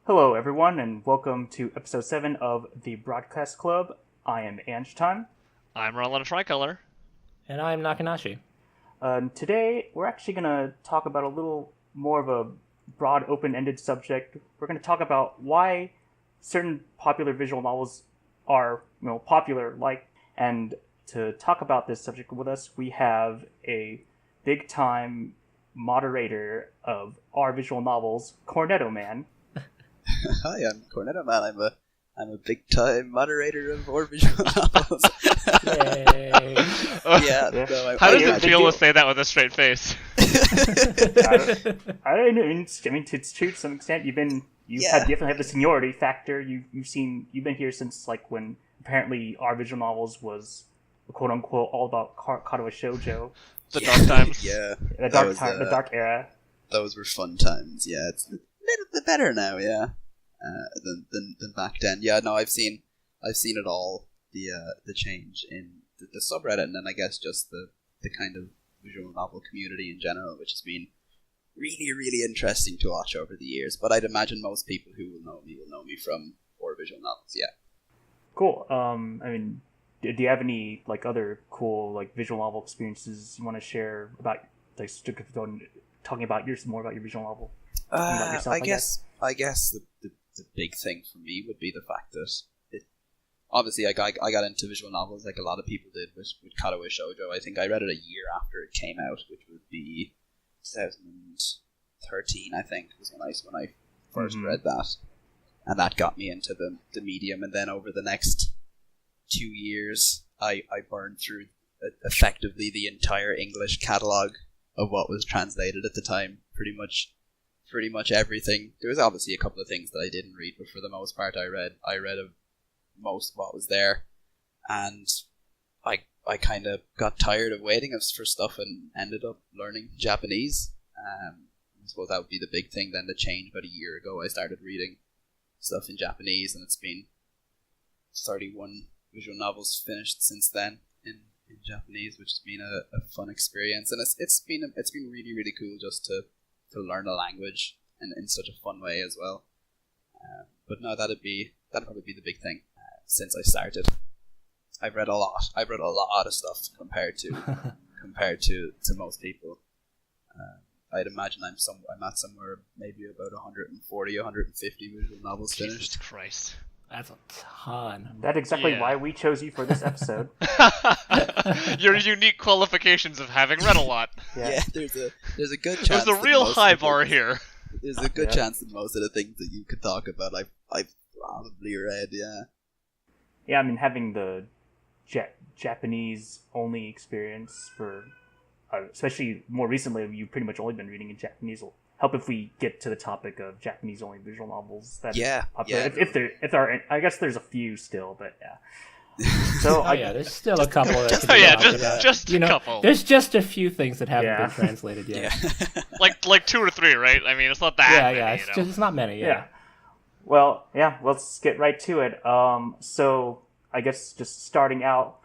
Hello, everyone, and welcome to episode 7 of the Broadcast Club. I am Angeton. I'm Roland Tricolor. And I'm Nakanashi. Today, we're actually going to talk about a little more of a broad, open-ended subject. We're going to talk about why certain popular visual novels are, popular, and to talk about this subject with us, we have a big-time moderator of our visual novels, Cornetto Man. Hi, I'm Cornetto Man. I'm a big time moderator of our visual novels. Yay! How does it feel to say that with a straight face? I don't know. I mean, it's true to some extent. You definitely have the seniority factor. You've been here since when apparently our visual novels was quote unquote all about Katawa Shoujo. The dark times. Yeah, the dark era. Those were fun times. Yeah, it's a little bit better now. Yeah, than back then. Yeah, no, I've seen it all. The change in the subreddit, and then I guess just the kind of visual novel community in general, which has been really, really interesting to watch over the years. But I'd imagine most people who will know me from our visual novels. Yeah. Cool. I mean, do you have any other cool visual novel experiences you want to share about talking about more about your visual novel? I guess the big thing for me would be the fact that obviously I got into visual novels like a lot of people did with Katawa Shoujo. I think I read it a year after it came out, which would be 2013. I think was when I first read that, and that got me into the medium. And then over the next 2 years, I burned through effectively the entire English catalogue of what was translated at the time. Pretty much everything. There was obviously a couple of things that I didn't read, but for the most part, I read of most of what was there, and I kind of got tired of waiting for stuff and ended up learning Japanese. I suppose that would be the big thing. Then the change about a year ago, I started reading stuff in Japanese, and it's been 31 visual novels finished since then in Japanese, which has been a fun experience, and it's been really, really cool just to learn a language in such a fun way as well. But no, that'd probably be the big thing since I started. I've read a lot of stuff compared to most people. I'd imagine I'm at somewhere maybe about 140, 150 visual novels finished. Jesus Christ. That's a ton. That's exactly why we chose you for this episode. Your unique qualifications of having read a lot. Yeah, there's a good chance. There's a real high bar here. There's a good chance that most of the things that you could talk about, I've probably read. Yeah. Yeah, I mean, having the Japanese only experience for, especially more recently, you've pretty much only been reading in Japanese. Will help if we get to the topic of Japanese only visual novels. If there are, I guess there's a few still, but yeah. So there's still a couple. Just a couple. There's just a few things that haven't been translated yet. Yeah. like 2 or 3, right? I mean, it's not that many. It's not many. Yeah. Well, let's get right to it. So I guess just starting out,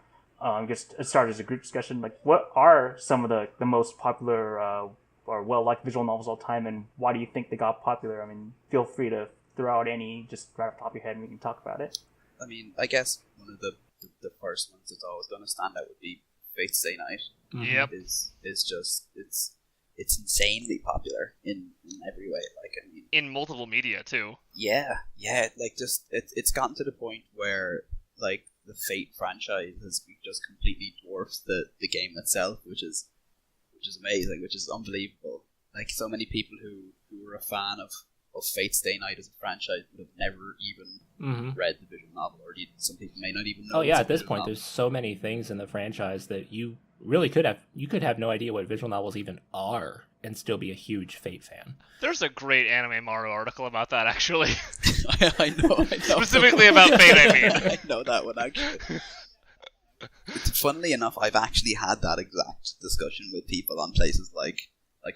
just start as a group discussion. What are some of the most popular or well-liked visual novels of all time, and why do you think they got popular? I mean, feel free to throw out any just right off the top of your head, and we can talk about it. I mean, I guess one of the first ones that's always going to stand out would be Fate's Day Night. Mm-hmm. Yep. It's insanely popular in every way. In multiple media too. Yeah. It's gotten to the point where the Fate franchise has just completely dwarfed the game itself, which is amazing, which is unbelievable. So many people who were a fan of Fate's Day Night as a franchise would have never even read the visual novel, or some people may not even know. Oh yeah, at this point, there's so many things in the franchise that you really could have no idea what visual novels even are, and still be a huge Fate fan. There's a great Anime Maru article about that, actually. I know. Specifically about Fate, I mean. I know that one, actually. Funnily enough, I've actually had that exact discussion with people on places like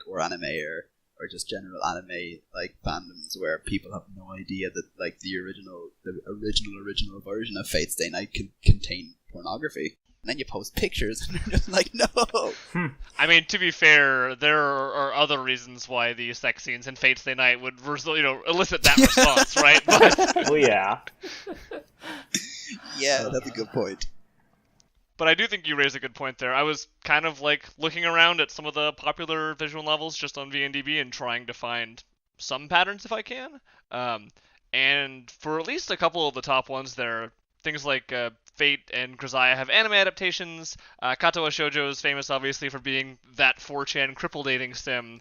or anime or just general anime fandoms, where people have no idea that the original version of Fate's Day Night can contain pornography. And then you post pictures, and you're just like, no. I mean, to be fair, there are other reasons why the sex scenes in Fate's Day Night would, elicit that response, right? But, Well, yeah. Yeah, that's a good point. but I do think you raise a good point there. I was kind of like looking around at some of the popular visual novels just on VNDB and trying to find some patterns if I can. And for at least a couple of the top ones, there are things like Fate and Grisaia have anime adaptations. Katawa Shoujo is famous, obviously, for being that 4chan cripple dating sim.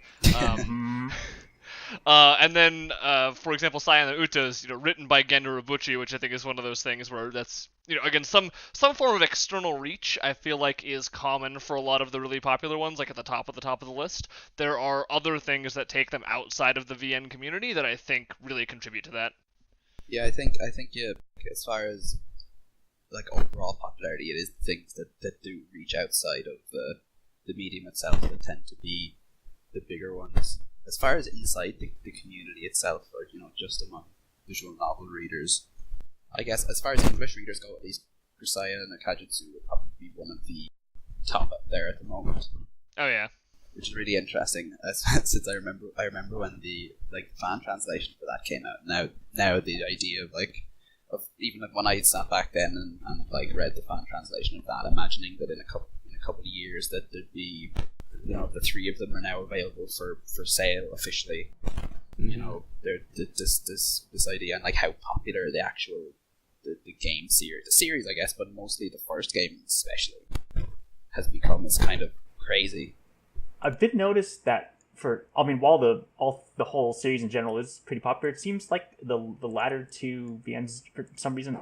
And then, for example, Saiyan and Uta is written by Gendo Urobuchi, which I think is one of those things where that's again some form of external reach. I feel like is common for a lot of the really popular ones, like at the top of the list. There are other things that take them outside of the VN community that I think really contribute to that. Yeah, I think yeah, as far as like overall popularity, it is things that do reach outside of the medium itself that tend to be the bigger ones. As far as inside the community itself, or just among visual novel readers, I guess as far as English readers go, at least Grisaia and Kajitsu would probably be one of the top up there at the moment. Oh yeah, which is really interesting. Since I remember when the fan translation for that came out. Now the idea of even when I sat back then and read the fan translation of that, imagining that in a couple of years that there'd be the three of them are now available for sale officially. This idea and how popular the actual the game series, the series I guess, but mostly the first game especially, has become is kind of crazy. I did notice that while the whole series in general is pretty popular, it seems like the latter two VNs for some reason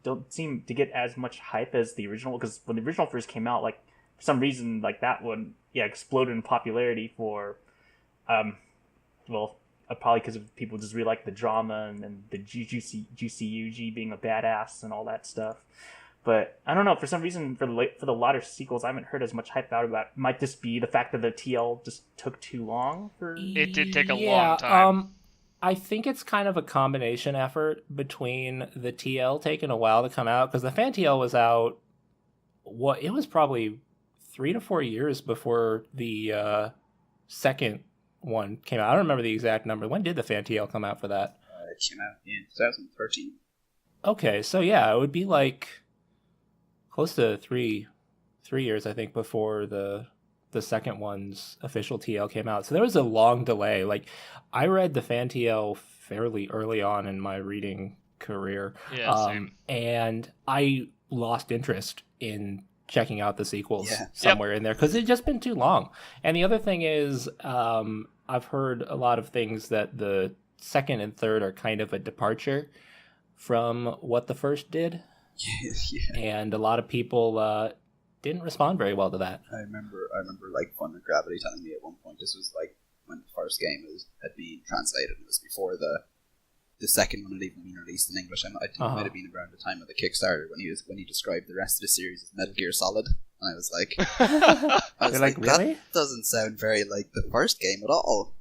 don't seem to get as much hype as the original. Because when the original first came out, for some reason that one exploded in popularity for, probably because of people just really like the drama and the juicy Yuji being a badass and all that stuff. But I don't know, for some reason, for the latter sequels, I haven't heard as much hype about it. Might just be the fact that the TL just took too long for... It did take a long time. I think it's kind of a combination effort between the TL taking a while to come out, because the fan TL was out, it was probably 3 to 4 years before the second one came out. I don't remember the exact number. When did the fan TL come out for that? It came out in 2013. Okay, so yeah, it would be close to three years, I think, before the second one's official TL came out. So there was a long delay. I read the fan TL fairly early on in my reading career. Yeah, same. And I lost interest in checking out the sequels somewhere in there because it had just been too long. And the other thing is, I've heard a lot of things that the second and third are kind of a departure from what the first did. Yeah. And a lot of people didn't respond very well to that. I remember Fun and Gravity telling me at one point this was when the first game had been translated. It was before the second one had even been released in English. I think it might have been around the time of the Kickstarter when he described the rest of the series as Metal Gear Solid. And I was like, really? That doesn't sound very like the first game at all.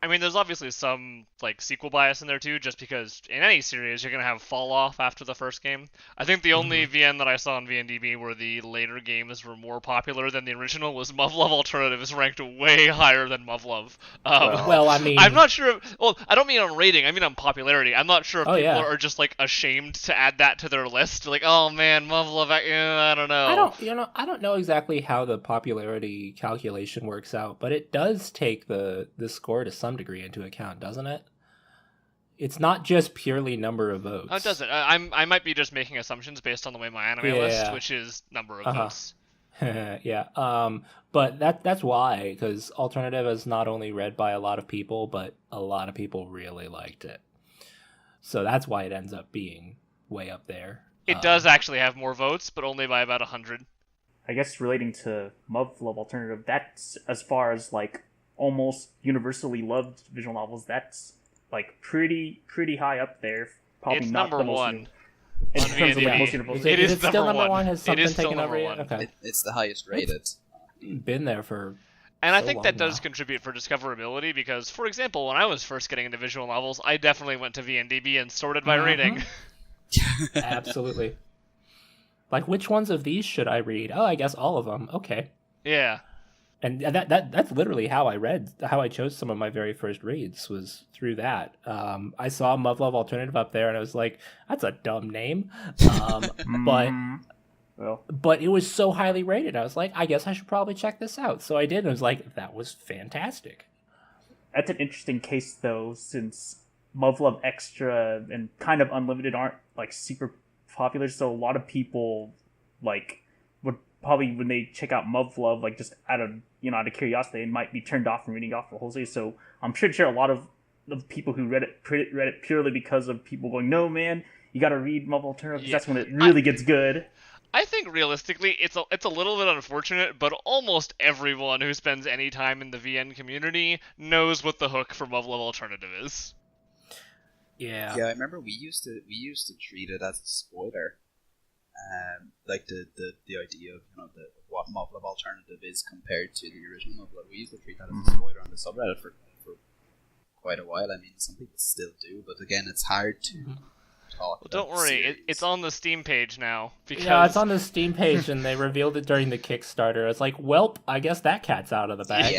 I mean, there's obviously some sequel bias in there too, just because in any series you're gonna have fall off after the first game. I think the only VN that I saw on VNDB where the later games were more popular than the original was Muv-Luv Alternative is ranked way higher than Muv-Luv. Well, I mean, I'm not sure. I don't mean on rating. I mean on popularity. I'm not sure if people are just ashamed to add that to their list. Oh man, Muv-Luv. I don't know. I don't know exactly how the popularity calculation works out, but it does take the score to some degree into account, doesn't it? It's not just purely number of votes. Oh, it doesn't. I might be just making assumptions based on the way my anime list, which is number of votes. Yeah. But that's why, because Alternative is not only read by a lot of people, but a lot of people really liked it. So that's why it ends up being way up there. It does actually have more votes, but only by about 100. I guess relating to Muv-Luv Alternative, that's as far as almost universally loved visual novels, that's pretty high up there. Probably it's not number the most one. In terms of most universal. It is still number one? Has It something is still taken over number yet? one. Okay. It's the highest rated. Been there for And I think long that does now. contribute for discoverability because, for example, when I was first getting into visual novels, I definitely went to VNDB and sorted by rating. Absolutely. Like, which ones of these should I read? Oh, I guess all of them. Okay. Yeah. And that's literally how I chose some of my very first reads, was through that. I saw Muv-Luv Alternative up there, and I was like, that's a dumb name. But it was so highly rated. I was like, I guess I should probably check this out. So I did, and I was like, that was fantastic. That's an interesting case, though, since Muv-Luv Extra and kind of Unlimited aren't like super popular, so a lot of people like would probably, when they check out Muv-Luv, like just out of curiosity, they might be turned off from reading off the whole series. So I'm pretty sure a lot of the people who read it purely because of people going, no man, you got to read Muv-Luv Alternative, because that's when it really gets good. I think realistically, it's a little bit unfortunate, but almost everyone who spends any time in the VN community knows what the hook for Muv-Luv Alternative is. Yeah. Yeah, I remember we used to treat it as a spoiler, like the idea of what Muv-Luv Alternative is compared to the original Muv-Luv. We used to treat that as a spoiler on the subreddit for quite a while. I mean, some people still do, but again, it's hard to. Well, don't worry, it's on the Steam page now. Yeah, it's on the Steam page, and they revealed it during the Kickstarter. It's like, welp, I guess that cat's out of the bag.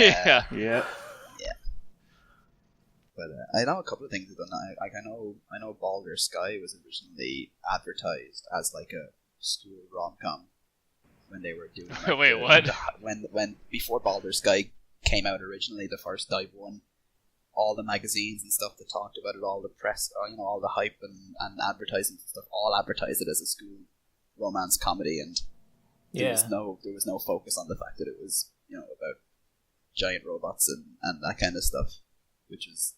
Yeah. But I know a couple of things have done that. Like I know Baldr Sky was originally advertised as like a school rom-com when they were doing. Like, wait, what? When before Baldr Sky came out originally, the first Dive 1. All the magazines and stuff that talked about it, all the press, all the hype and advertisements and stuff, all advertised it as a school romance comedy, and there was no focus on the fact that it was about giant robots and that kind of stuff, which was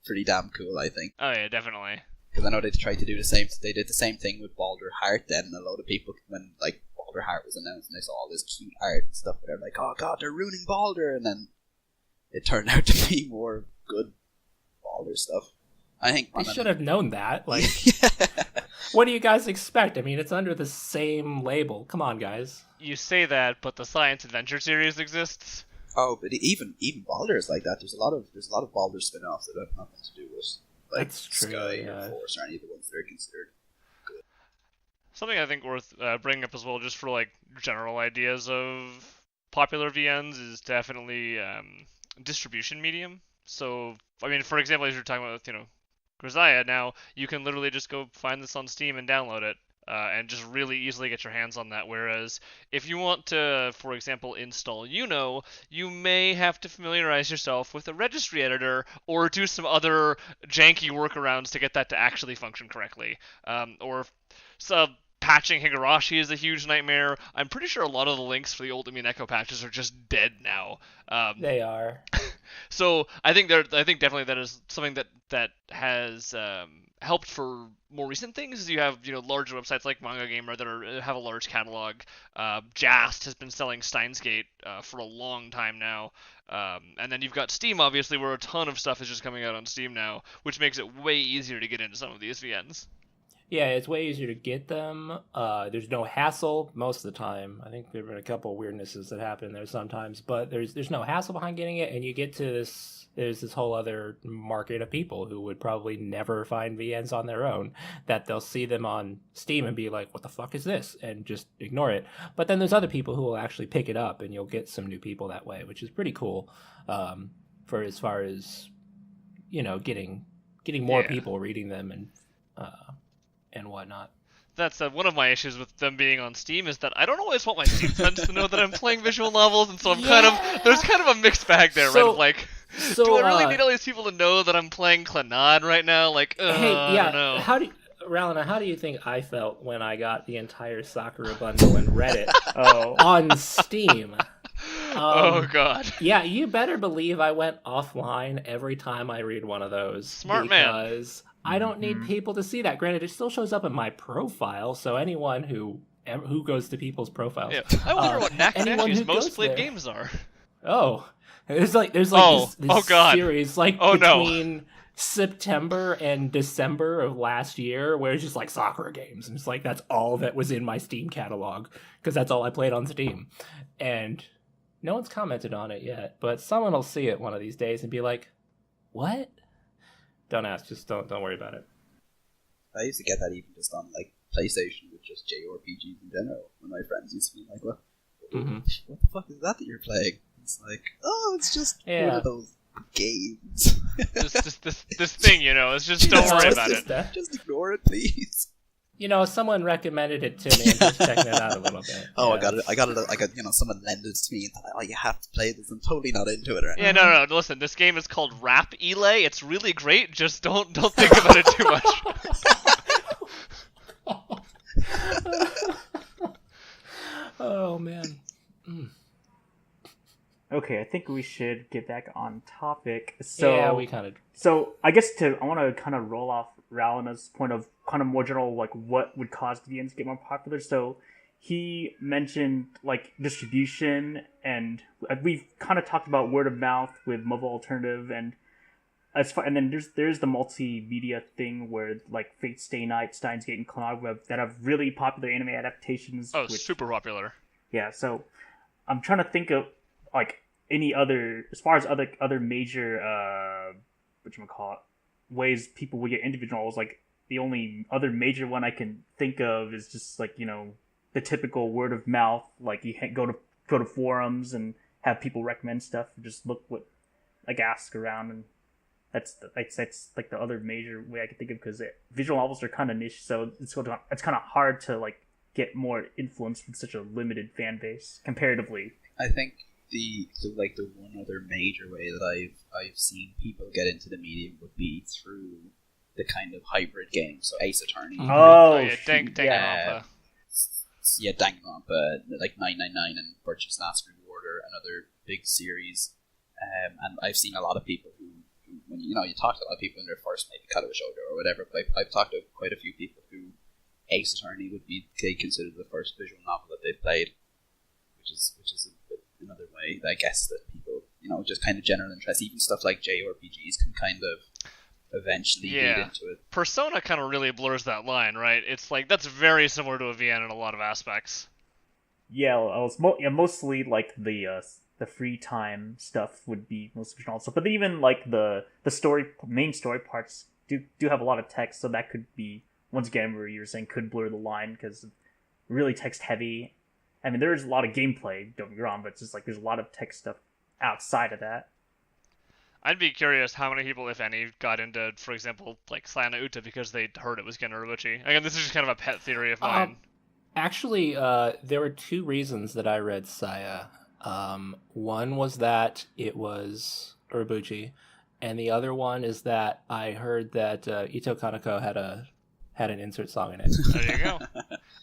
pretty damn cool, I think. Oh yeah, definitely. Because I know they tried to do the same. They did the same thing with Baldr Heart. Then and a load of people, when like Baldr Heart was announced, and they saw all this cute art and stuff, they're like, "Oh God, they're ruining Baldr," and then it turned out to be more good Baldr stuff. I think they should have known that. Like, what do you guys expect? I mean, it's under the same label. Come on, guys. You say that, but the Science Adventure series exists. Oh, but even Baldr is like that. There's a lot of Baldr spin-offs that have nothing to do with like Sky or Force or any of the ones that are considered good. Something I think worth bringing up as well, just for like general ideas of popular VNs, is definitely distribution medium. So, I mean, for example, as you're talking about with, Grisaia, now you can literally just go find this on Steam and download it, and just really easily get your hands on that. Whereas, if you want to, for example, install Uno, you may have to familiarize yourself with a registry editor or do some other janky workarounds to get that to actually function correctly. Patching Higurashi is a huge nightmare. I'm pretty sure a lot of the links for the old Umineko patches are just dead now. They are. So I think definitely that is something that has helped for more recent things. You have larger websites like Manga Gamer that have a large catalog. Jast has been selling Steins Gate for a long time now. And then you've got Steam, obviously, where a ton of stuff is just coming out on Steam now, which makes it way easier to get into some of these VNs. Yeah, it's way easier to get them. There's no hassle most of the time. I think there have been a couple of weirdnesses that happen there sometimes, but there's no hassle behind getting it, and you get to this. There's this whole other market of people who would probably never find VNs on their own, that they'll see them on Steam and be like, "What the fuck is this?" and just ignore it. But then there's other people who will actually pick it up, and you'll get some new people that way, which is pretty cool. For as far as getting more people reading them and whatnot. That's one of my issues with them being on Steam, is that I don't always want my Steam friends to know that I'm playing visual novels, and so I'm there's kind of a mixed bag there, right? Of like, do I really need all these people to know that I'm playing Clannad right now? Like, I don't know. Ralina, how do you think I felt when I got the entire Sakura bundle and read it on Steam? Oh God! Yeah, you better believe I went offline every time I read one of those. Smart man. Because I don't need people to see that. Granted, it still shows up in my profile, so anyone who goes to people's profiles. Yeah. I wonder what Nakanashi's most played games are. Oh, there's this God. series between September and December of last year where it's just like Sakura games, and it's like that's all that was in my Steam catalog because that's all I played on Steam, and no one's commented on it yet, but someone will see it one of these days and be like, "What?" Don't ask. Just don't worry about it. I used to get that even just on like PlayStation with just JRPGs in general. When my friends used to be like, "What Mm-hmm. the fuck is that you're playing?" It's like, "Oh, it's just one of those games." this thing, it's just don't worry about it. Just ignore it, please. Someone recommended it to me and just checking it out a little bit. Oh, yeah. I got it. Someone lent it to me and thought, "Oh, you have to play this." I'm totally not into it. Right Yeah, now. no. Listen, this game is called Rap Elay. It's really great. Just don't think about it too much. Oh man. Okay, I think we should get back on topic. So yeah, we kind of. So I guess I want to kind of roll off Ralina's point of kind of more general, like what would cause VNs to get more popular. So he mentioned like distribution, and we've kind of talked about word of mouth with Muv-Luv Alternative, and and then there's the multimedia thing where like Fate Stay Night, Steins Gate, and Clannad Web that have really popular anime adaptations. Oh, super popular. Yeah, so I'm trying to think of like any other, as far as other major whatchamacallit, ways people would get individual novels. Like the only other major one I can think of is just like the typical word of mouth. Like you go to forums and have people recommend stuff. And just ask around, and that's like the other major way I can think of, because visual novels are kind of niche, so it's kind of hard to like get more influence with such a limited fan base comparatively. I think the one other major way that I've seen people get into the medium would be through the kind of hybrid games, so Ace Attorney. Mm-hmm. Oh yeah, Danganronpa. Yeah, Danganronpa, like 999 and Virtuous Last Rewarder, another big series. And I've seen a lot of people who when you talk to a lot of people in their first maybe Katawa Shoujo or whatever, but I've talked to quite a few people who Ace Attorney would be considered the first visual novel that they've played, which is another way, I guess, that people, just kind of general interest, even stuff like JRPGs can kind of eventually lead into it. Persona kind of really blurs that line, right? It's like, that's very similar to a VN in a lot of aspects. Yeah, mostly like the free time stuff would be most visual stuff, but even like the main story parts do have a lot of text, so that could be, once again, where you're saying could blur the line because really text heavy. I mean, there's a lot of gameplay, don't get me wrong, but it's just like there's a lot of text stuff outside of that. I'd be curious how many people, if any, got into, for example, like Sayana Uta because they heard it was Gen Urobuchi. Again, this is just kind of a pet theory of mine. Actually, there were two reasons that I read Saya. One was that it was Urobuchi, and the other one is that I heard that Ito Kaneko had an insert song in it. There you go.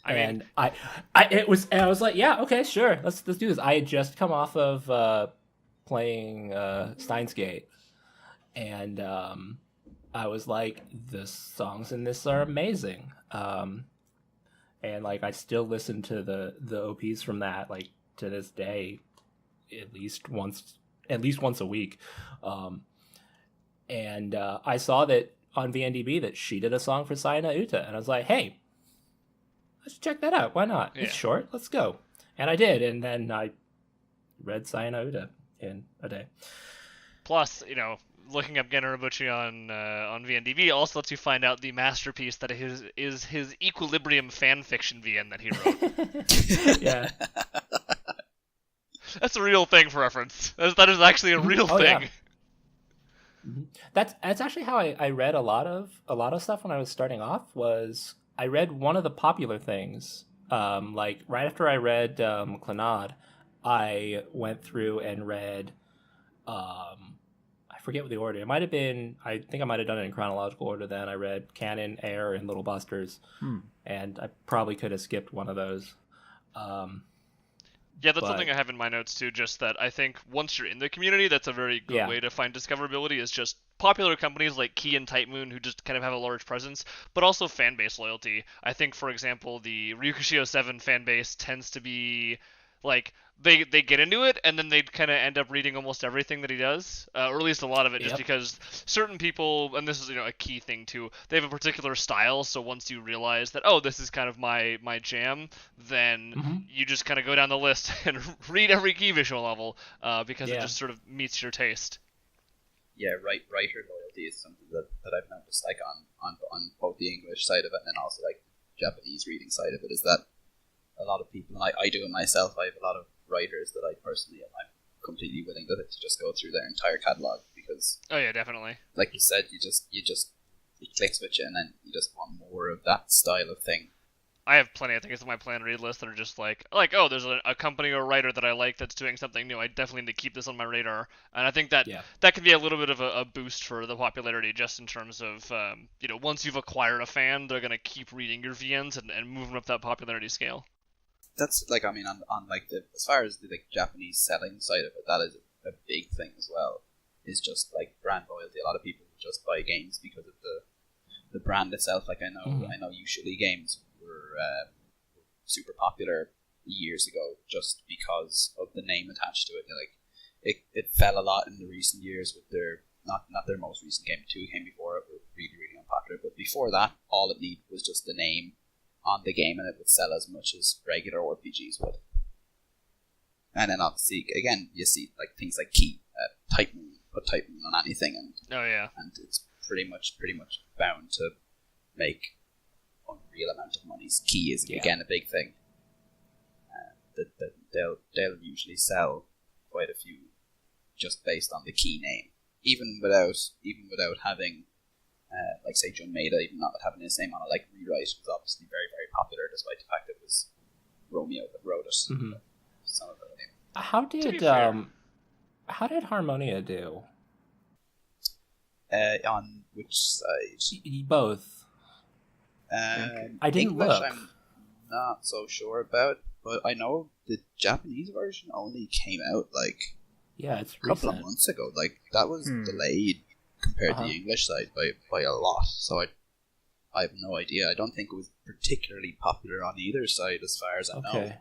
I was like, yeah, okay, sure, let's do this. I had just come off of playing Steins Gate, and I was like, the songs in this are amazing. And like I still listen to the OPs from that, like to this day, at least once a week. And I saw that on VNDB that she did a song for Sayana Uta, and I was like, hey, let's check that out. Why not? Yeah. It's short. Let's go. And I did, and then I read Sayana Uta in a day. Plus, looking up Gen Urobuchi on VNDB also lets you find out the masterpiece that is his Equilibrium fanfiction VN that he wrote. Yeah. That's a real thing for reference. That is actually a real thing. Yeah. That's actually how I read a lot of stuff when I was starting off. Was I read one of the popular things, like right after I read Clannad, I went through and read I forget what the order. It might have been, I think I might have done it in chronological order then. I read Canon, Air, and Little Busters, and I probably could have skipped one of those. Yeah, that's something I have in my notes too, just that I think once you're in the community, that's a very good way to find discoverability, is just popular companies like Key and Type Moon who just kind of have a large presence, but also fan base loyalty. I think, for example, the Ryukushio 7 fan base tends to be like, they get into it, and then they kind of end up reading almost everything that he does, or at least a lot of it, just because certain people, and this is a key thing too, they have a particular style, so once you realize that, oh, this is kind of my jam, then you just kind of go down the list and read every Key visual novel, because it just sort of meets your taste. Yeah, writer loyalty is something that I've noticed, like on both the English side of it and then also like Japanese reading side of it, is that a lot of people, and I do it myself, I have a lot of writers that I'm completely willing to just go through their entire catalogue, because Oh yeah, definitely. like you said, it clicks with you, and then you just want more of that style of thing. I have plenty of things on my plan read list that are just like, oh, there's a company or writer that I like that's doing something new. I definitely need to keep this on my radar, and I think that that can be a little bit of a boost for the popularity, just in terms of, once you've acquired a fan, they're gonna keep reading your VNs and moving up that popularity scale. That's like, I mean, on like as far as the like Japanese selling side of it, that is a big thing as well. Is just like brand loyalty. A lot of people just buy games because of the brand itself. Like I know usually games were super popular years ago just because of the name attached to it. Like it fell a lot in the recent years with their not their most recent game. 2 came before it, were really really unpopular. But before that, all it needed was just the name on the game, and it would sell as much as regular RPGs would. And then obviously, again, you see like things like Key, Type Moon, put Type Moon on anything, and and it's pretty much bound to make unreal amount of money. Key is again a big thing. That they'll usually sell quite a few just based on the Key name, even without having. Like say Jun Maeda, even not having his name on it, like Rewrite was obviously very, very popular, despite the fact it was Romeo that wrote it. Mm-hmm. Some of it, How did Harmonia do? On which side? Both. I didn't English, look. I'm not so sure about, but I know the Japanese version only came out like it's a couple of months ago. Like that was delayed compared to the English side by a lot, so I have no idea. I don't think it was particularly popular on either side as far as I know.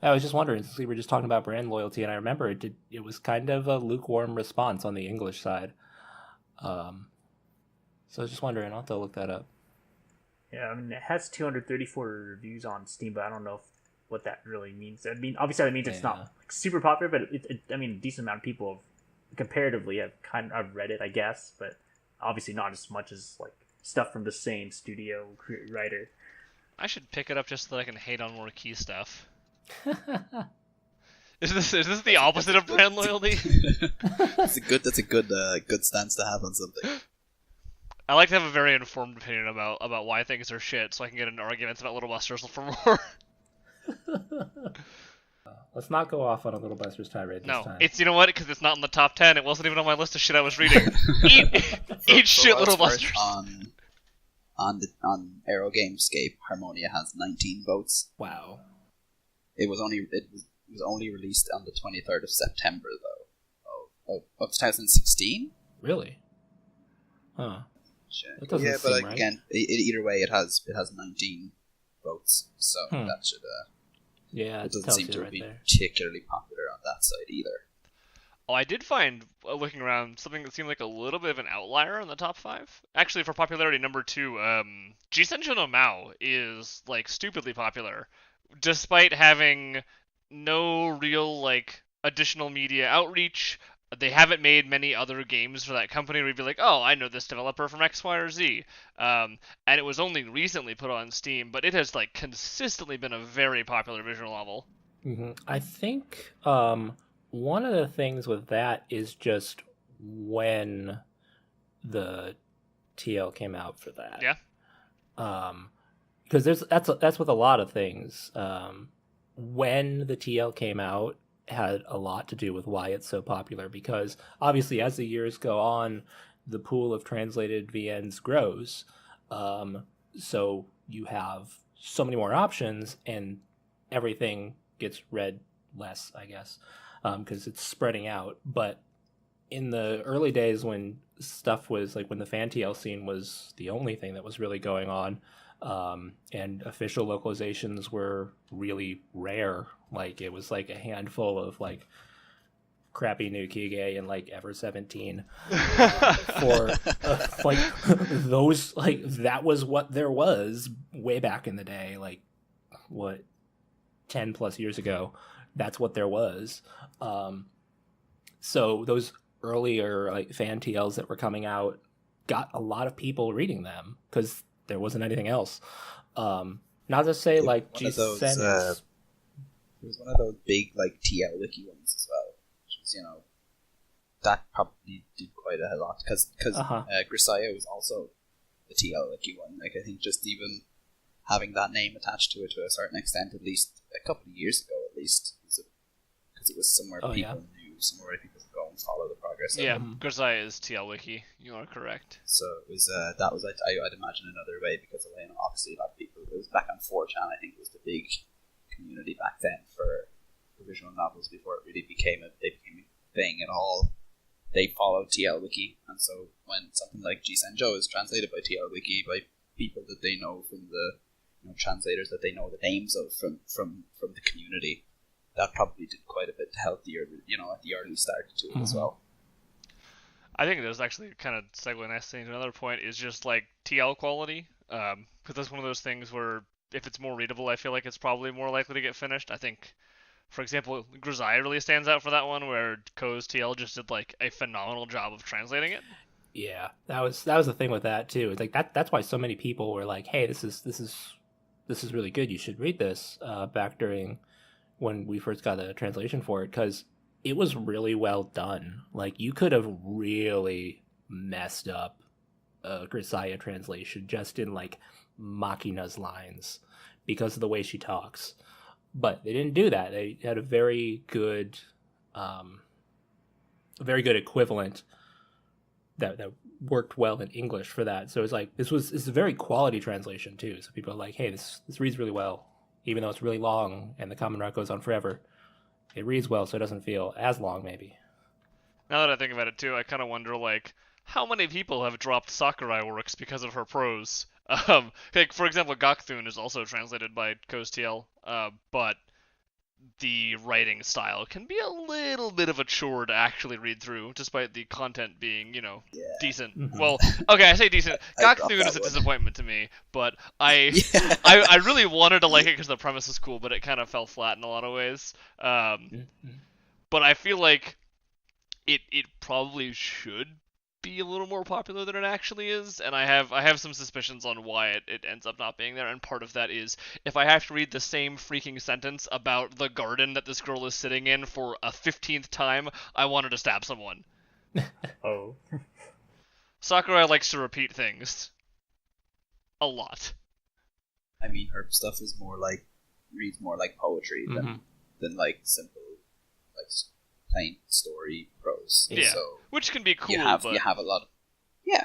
I was just wondering, since we were just talking about brand loyalty, and I remember it was kind of a lukewarm response on the English side. So I was just wondering, I'll have to look that up. Yeah, I mean, it has 234 reviews on Steam, but I don't know what that really means. I mean, obviously that means it's not like, super popular, but I mean, a decent amount of people have comparatively I've read it, I guess, but obviously not as much as like stuff from the same studio writer. I should pick it up just so that I can hate on more Key stuff. Is this the opposite of brand loyalty? That's a good stance to have on something. I like to have a very informed opinion about why things are shit, so I can get into arguments about Little Busters for more. Let's not go off on a Little Busters tirade this time. It's, you know what, because it's not in the top 10, it wasn't even on my list of shit I was reading. Eat shit, Little Busters. On Aerogamescape, Harmonia has 19 votes. Wow. It was only released on the 23rd of September, though, of 2016. Really? Huh. That doesn't seem right. Again, either way, it has 19 votes, so that should. It doesn't seem to be particularly popular on that side either. Oh, I did find, looking around, something that seemed like a little bit of an outlier in the top 5. Actually, for popularity, number 2, G-senjou no Maou is like stupidly popular, despite having no real like additional media outreach. They haven't made many other games for that company where you'd be like, oh, I know this developer from X, Y, or Z. And it was only recently put on Steam, but it has like consistently been a very popular visual novel. Mm-hmm. I think one of the things with that is just when the TL came out for that. Yeah. Because that's with a lot of things. When the TL came out, had a lot to do with why it's so popular, because obviously as the years go on, the pool of translated VNs grows, so you have so many more options and everything gets read less, I guess, because it's spreading out. But in the early days when stuff was like, when the fan TL scene was the only thing that was really going on, and official localizations were really rare. Like it was like a handful of like crappy new Kige and like Ever 17 for like those, like that was what there was way back in the day, like what 10 plus years ago. That's what there was. So those earlier like fan TLs that were coming out got a lot of people reading them because there wasn't anything else. Not to say like G-sen is... It was one of those big like TL wiki ones as well, which was, that probably did quite a lot because Grisaia was also the TL wiki one. Like I think just even having that name attached to it to a certain extent, at least a couple of years ago, because it was somewhere people knew, somewhere where people could go and follow the progress. Yeah, Grisaia is TL wiki. You are correct. So it was that was I'd imagine another way because obviously a lot of people. It was back on 4chan. I think it was the big community back then for visual novels before it really became a thing at all. They followed TL Wiki, and so when something like G-senjou is translated by TL Wiki by people that they know from the translators that they know the names of from the community, that probably did quite a bit to help the at the early start to it as well. I think there's actually kind of segue nicely into another point is just like TL quality, because that's one of those things where if it's more readable, I feel like it's probably more likely to get finished. I think, for example, Grisaia really stands out for that one, where Ko's TL just did like a phenomenal job of translating it. Yeah, that was the thing with that too. It's like that's why so many people were like, "Hey, this is really good. You should read this." Back during when we first got the translation for it, because it was really well done. Like you could have really messed up a Grisaia translation just in like Makina's lines because of the way she talks, but they didn't do that. They had a very good equivalent that worked well in English for that. So it's like it's a very quality translation too. So people are like, hey, this reads really well, even though it's really long and the common run goes on forever. It reads well, so it doesn't feel as long maybe. Now that I think about it too, I kind of wonder like how many people have dropped Sakurai works because of her prose. Like for example, Gahkthun is also translated by Ko's TL, but the writing style can be a little bit of a chore to actually read through, despite the content being, decent. Mm-hmm. Well, okay, I say decent. Gahkthun is a disappointment to me, but I really wanted to like it because the premise is cool, but it kind of fell flat in a lot of ways. But I feel like it probably should be a little more popular than it actually is, and I have some suspicions on why it ends up not being there, and part of that is if I have to read the same freaking sentence about the garden that this girl is sitting in for a 15th time, I wanted to stab someone. Oh. Sakurai likes to repeat things. A lot. I mean, her stuff is reads more like poetry than like simple, like plain story prose. Yeah, so which can be cool. You have a lot of... Yeah.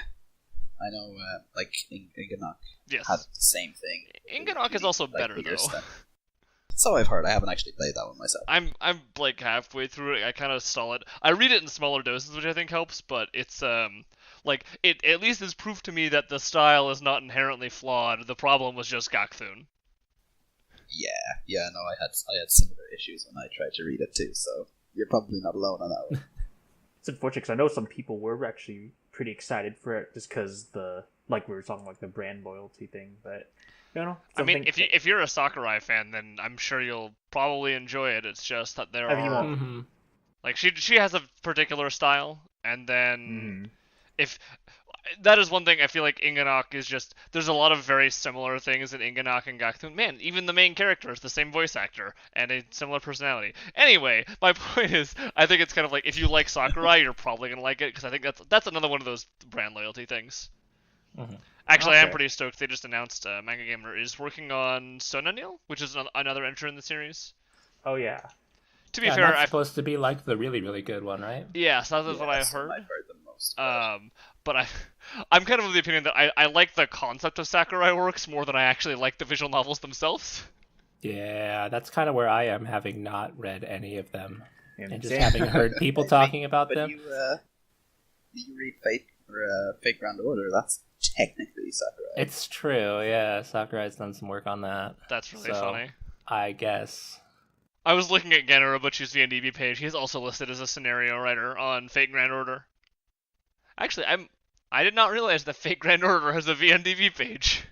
I know, like, Inganock had the same thing. Inganock is also better, though. So I've heard. I haven't actually played that one myself. I'm like halfway through it. I kind of stall it. I read it in smaller doses, which I think helps, but it's, like, it at least is proof to me that the style is not inherently flawed. The problem was just Gahkthun. Yeah, no, I had similar issues when I tried to read it too, so you're probably not alone on that one. It's unfortunate because I know some people were actually pretty excited for it just because like we were talking like the brand loyalty thing, but I mean, if you're a Sakurai fan, then I'm sure you'll probably enjoy it. It's just that there are like she has a particular style, and then if that is one thing I feel like Inganock is just there's a lot of very similar things in Inganock and Gahkthun. Man, even the main character is the same voice actor and a similar personality. Anyway, my point is I think it's kind of like if you like Sakurai, you're probably gonna like it because I think that's another one of those brand loyalty things. Actually, I am pretty stoked. They just announced Manga Gamer is working on Sonanil, which is another entry in the series. Oh yeah. To be fair, that's supposed to be like the really, really good one, right? Yeah, so that's what I heard. I've heard the most. But I'm kind of of the opinion that I like the concept of Sakurai works more than I actually like the visual novels themselves. Yeah, that's kind of where I am, having not read any of them and just having heard people talking about them. You read Fate Grand Order. That's technically Sakurai. It's true. Yeah, Sakurai's done some work on that. That's really funny. I guess. I was looking at Genarabuchi's VNDB page. He's also listed as a scenario writer on Fate Grand Order. Actually, I did not realize that Fate Grand Order has a VNDB page.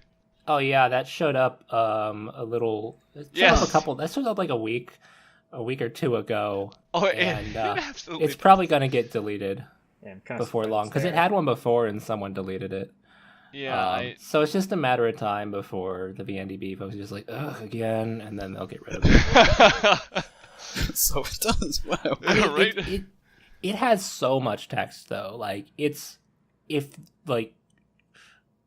Oh yeah, that showed up a little. That showed up like a week or two ago. Oh, and absolutely. It's probably gonna get deleted before long because it had one before and someone deleted it. Yeah, So it's just a matter of time before the VNDB folks are just like, ugh, again, and then they'll get rid of it. So it does. Wow. I mean, right? it has so much text though. Like if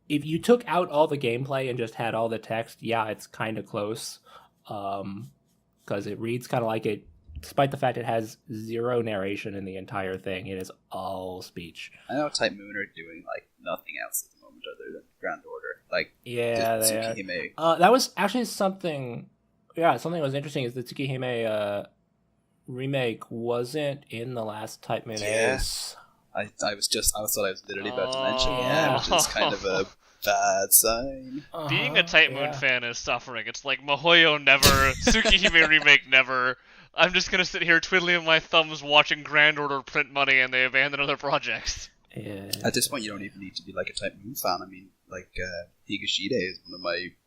you took out all the gameplay and just had all the text, yeah, it's kind of close. Because it reads kind of like it, despite the fact it has zero narration in the entire thing. It is all speech. I know Type Moon are doing like nothing else at the moment other than Grand Order. Like, yeah, Tsukihime. that was actually something. Yeah, something that was interesting is the Tsukihime remake wasn't in the last Type Moon Ace. I thought I was literally about to mention, which is kind of a bad sign. Being a Type Moon fan is suffering. It's like Mihoyo never, Tsukihime remake never. I'm just gonna sit here twiddling my thumbs watching Grand Order print money and they abandon other projects. Yeah. At this point, you don't even need to be like a Type Moon fan. I mean, like Higashide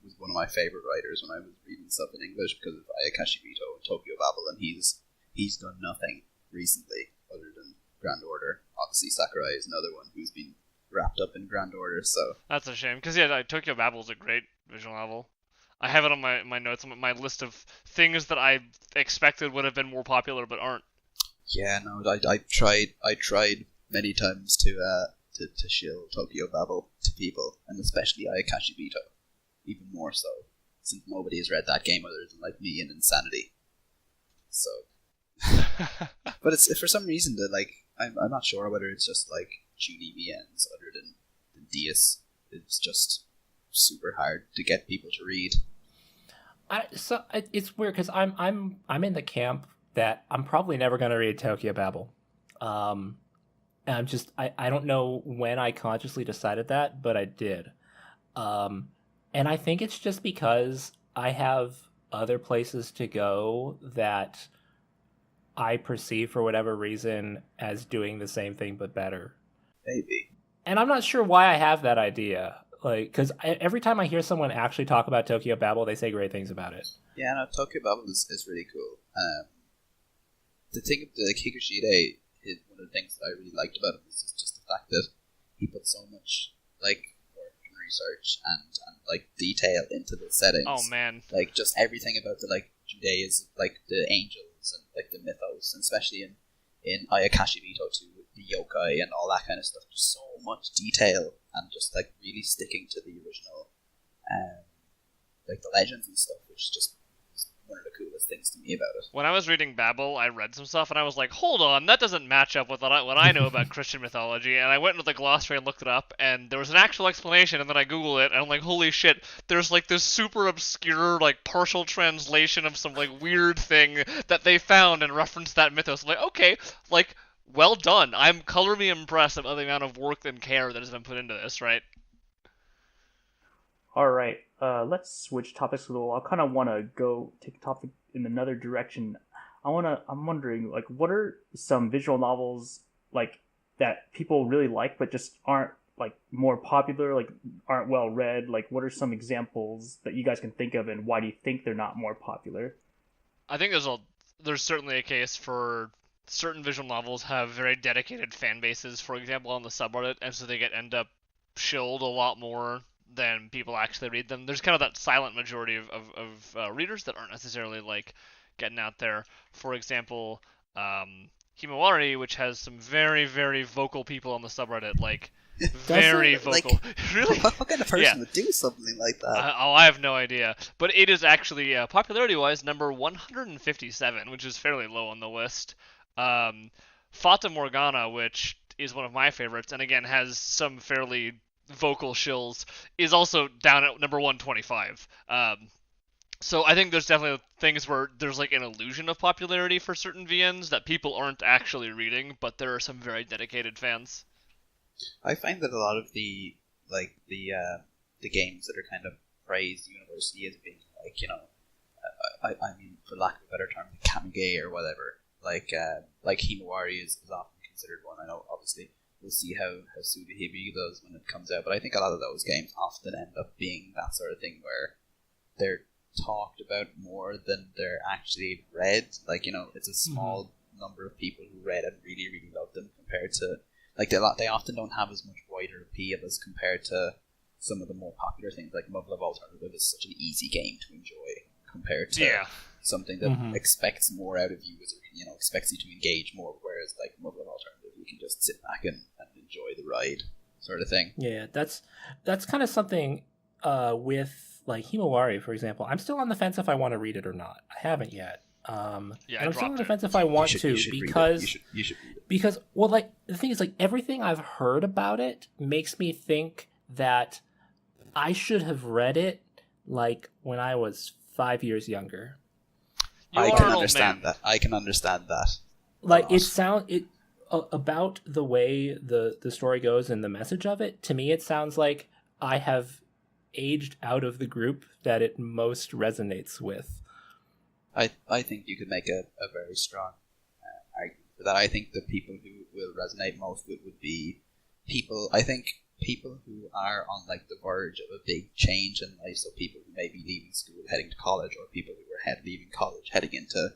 was one of my favorite writers when I was reading stuff in English because of Ayakashi Mito and Tokyo Babel, and he's done nothing recently other than Grand Order. Obviously, Sakurai is another one who's been wrapped up in Grand Order, so... That's a shame, because Tokyo Babel is a great visual novel. I have it on my notes, on my list of things that I expected would have been more popular, but aren't. Yeah, no, I tried many times to shill Tokyo Babel to people, and especially Ayakashi Mito, even more so, since nobody has read that game other than, like, me and Insanity. So... but it's for some reason that, like, I'm not sure whether it's just, like, Junie VNs other than DS. It's just super hard to get people to read. It's weird because I'm in the camp that I'm probably never going to read Tokyo Babel. And I don't know when I consciously decided that, but I did. And I think it's just because I have other places to go that I perceive for whatever reason as doing the same thing but better. Maybe. And I'm not sure why I have that idea. Like, because every time I hear someone actually talk about Tokyo Babel, they say great things about it. Yeah, no, Tokyo Babel is really cool. The thing of the Higashide is one of the things that I really liked about him is just the fact that he put so much like work and research and like detail into the settings. Oh man, like just everything about the like Judaism, like the angels and like the mythos, and especially in Ayakashi Mito too, the yokai and all that kind of stuff. Just so much detail and just like really sticking to the original, like the legends and stuff, which is just one of the coolest things to me about it. When I was reading Babel, I read some stuff and I was like, hold on, that doesn't match up with what I know about Christian mythology. And I went into the glossary and looked it up, and there was an actual explanation, and then I Googled it, and I'm like, holy shit, there's like this super obscure, like, partial translation of some, like, weird thing that they found and referenced that mythos. I'm like, okay, like, well done. I'm colorfully impressed of the amount of work and care that has been put into this, right? All right, let's switch topics a little. I kind of want to go take a topic in another direction. I'm wondering, like, what are some visual novels like that people really like but just aren't like more popular, like aren't well read? Like, what are some examples that you guys can think of, and why do you think they're not more popular? I think there's certainly a case for certain visual novels have very dedicated fan bases, for example, on the subreddit, and so they end up shilled a lot more than people actually read them. There's kind of that silent majority of readers that aren't necessarily like getting out there. For example, Himawari, which has some very, very vocal people on the subreddit, like very vocal. Like, really? What kind of person would do something like that? I have no idea. But it is actually, popularity-wise, number 157, which is fairly low on the list. Fata Morgana, which is one of my favorites, and again has some fairly vocal shills, is also down at number 125. So I think there's definitely things where there's like an illusion of popularity for certain VNs that people aren't actually reading, but there are some very dedicated fans. I find that a lot of the games that are kind of praised universally as being like, you know, I mean, for lack of a better term, Kamige or whatever, like Himawari is often considered one. I know, obviously, we'll see how Suda-Hibiki does when it comes out, but I think a lot of those games often end up being that sort of thing where they're talked about more than they're actually read. Like, you know, it's a small number of people who read and really, really loved them compared to, like, they often don't have as much wider appeal as compared to some of the more popular things like Muv-Luv Alternative is such an easy game to enjoy compared to something that expects more out of you, expects you to engage more, whereas like Muv-Luv Alternative you can just sit back and enjoy the ride sort of thing. Yeah, that's kind of something with like Himawari, for example. I'm still on the fence if I want to read it or not. I haven't yet. I'm still on the fence if I want to because you should read it. Because like the thing is, like, everything I've heard about it makes me think that I should have read it like when I was 5 years younger. I can understand that. Like about the way the story goes and the message of it, to me it sounds like I have aged out of the group that it most resonates with. I think you could make a very strong argument for that. I think the people who will resonate most with would be people who are on like the verge of a big change in life, so people who may be leaving school heading to college, or people who are leaving college heading into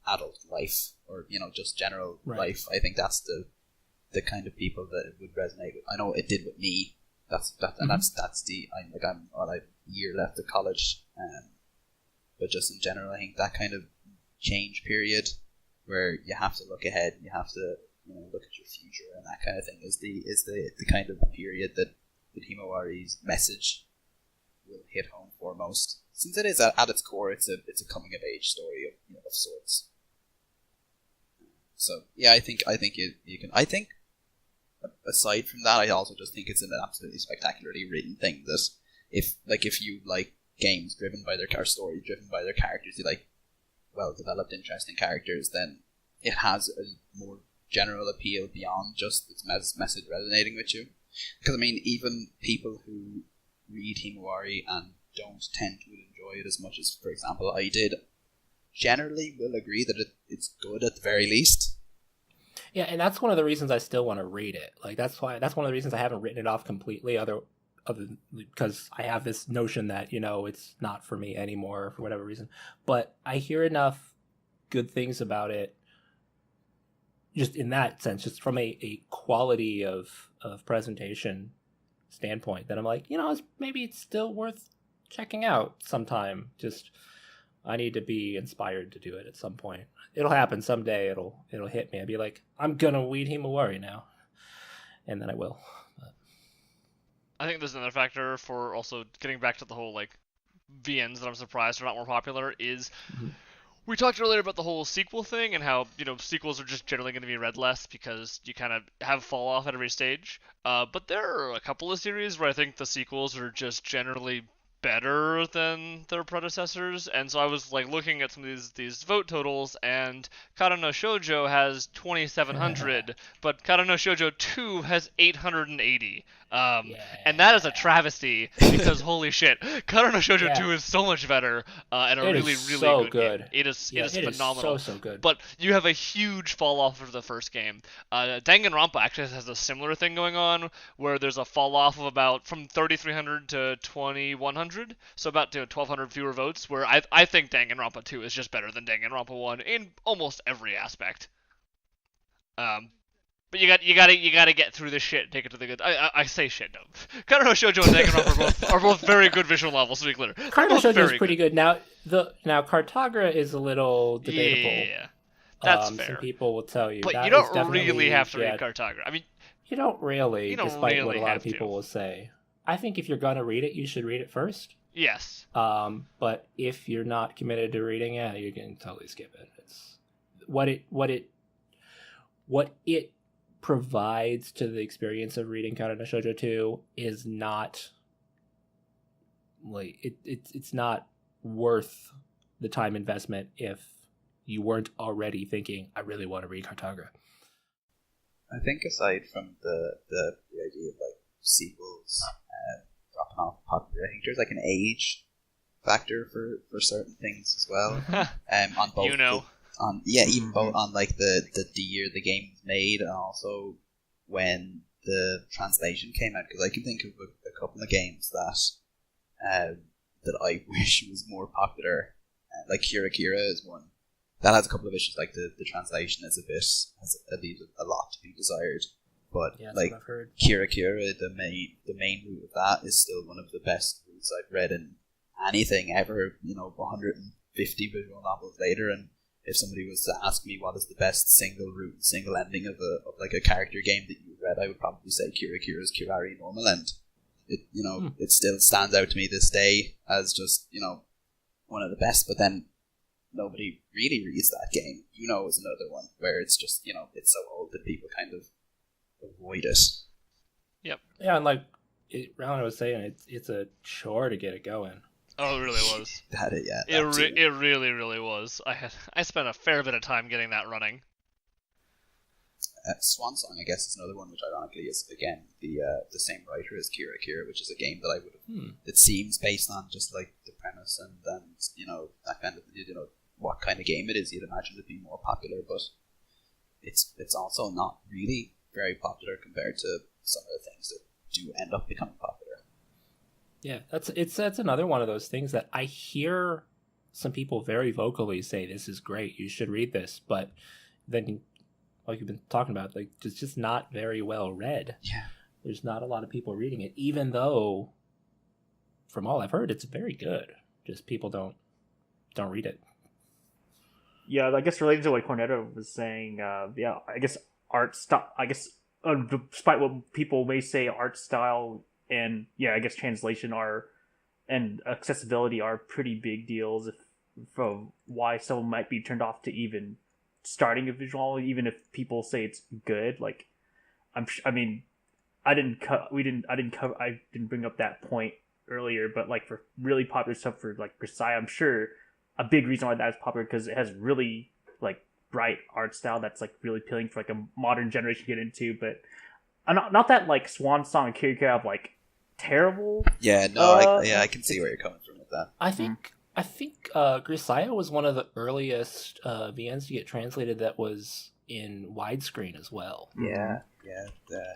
adult life, or just general life. I think that's the kind of people that it would resonate with. I know it did with me. That's I'm a year left of college, but just in general, I think that kind of change period where you have to look ahead, you have to look at your future, and that kind of thing is the kind of period that Himawari's message will hit home foremost, since it is at its core, it's a coming of age story of sorts. So yeah, I think you can. I think aside from that, I also just think it's an absolutely spectacularly written thing. That if you like games driven by their stories driven by their characters, you like well developed, interesting characters, then it has a more general appeal beyond just its message resonating with you. Because I mean, even people who read Himawari and don't tend to enjoy it as much as, for example, I did, generally will agree that it's good at the very least. Yeah, and that's one of the reasons I still want to read it. Like that's one of the reasons I haven't written it off completely. Other because I have this notion that it's not for me anymore for whatever reason. But I hear enough good things about it, just in that sense, just from a quality of presentation standpoint, that I'm like, maybe it's still worth checking out sometime. Just I need to be inspired to do it at some point. It'll happen someday. It'll hit me. I'll be like, I'm gonna read Himawari now, and then I will. But I think there's another factor for also getting back to the whole like VNs that I'm surprised are not more popular is. We talked earlier about the whole sequel thing and how, sequels are just generally going to be read less because you kind of have fall off at every stage. But there are a couple of series where I think the sequels are just generally better than their predecessors, and so I was like looking at some of these vote totals, and Katawa Shoujo has 2,700, but Katawa Shoujo 2 has 880. And that is a travesty because holy shit, Katawa Shoujo 2 is so much better and a really so good game. It is phenomenal. Is so good. But you have a huge fall off of the first game. Danganronpa actually has a similar thing going on where there's a fall off of about from 3,300 to 2,100. So about 1,200 fewer votes, where I think Danganronpa 2 is just better than Danganronpa 1 in almost every aspect. But you gotta get through this shit and take it to the good. I say shit, no. Katawa Shoujo and Danganronpa are both very good visual novels, to be clear. Katawa Shoujo is pretty good. Now Cartagra is a little debatable. Yeah, that's fair. Some people will tell you, but you don't really have to read Cartagra. I mean, you don't really, despite what a lot of people will say. I think if you're gonna read it, you should read it first. Yes. But if you're not committed to reading it, you can totally skip it. It's what it provides to the experience of reading Katawa Shoujo 2 is not like it's not worth the time investment if you weren't already thinking, I really want to read Cartagra. I think aside from the idea of like sequels dropping off popular, I think there's like an age factor for certain things as well. On both even both on like the year the game was made, and also when the translation came out, because I can think of a couple of games that I wish was more popular. Like Kira is one that has a couple of issues. Like the translation is leaves a lot to be desired. But Yeah, that's like what I've heard. Kira Kira, the main route of that is still one of the best routes I've read in anything ever. 150 visual novels later, and if somebody was to ask me what is the best single route, single ending of a character game that you've read, I would probably say Kira Kira's Kirari Normal End. It it still stands out to me this day as just one of the best. But then nobody really reads that game. Is another one where it's just it's so old that people kind of avoid it. Yep. Yeah, and like Rowan was saying, it's a chore to get it going. Oh, it really was. It really, really was. I spent a fair bit of time getting that running. Swan Song, I guess, is another one, which ironically is again the same writer as Kira Kira, which is a game that I would have. It seems based on just like the premise and that kind of what kind of game it is. You'd imagine it'd be more popular, but it's also not really very popular compared to some of the things that do end up becoming popular. Yeah, that's another one of those things that I hear some people very vocally say, "This is great, you should read this," but then, like you've been talking about, like it's just not very well read. Yeah, there's not a lot of people reading it, even though, from all I've heard, it's very good. Just people don't read it. Yeah, I guess related to what Cornetto was saying, I guess art style. I guess despite what people may say, art style and I guess translation and accessibility are pretty big deals from why someone might be turned off to even starting a visual novel, even if people say it's good. Like, I didn't bring up that point earlier, but like for really popular stuff for like Grisaia, I'm sure a big reason why that is popular because it has really like bright art style that's like really appealing for like a modern generation to get into. But not that like Swan Song and Kira Kira have like terrible. Yeah, no, I can see where you're coming from with that. I think Grisaia was one of the earliest VNs to get translated that was in widescreen as well. Yeah.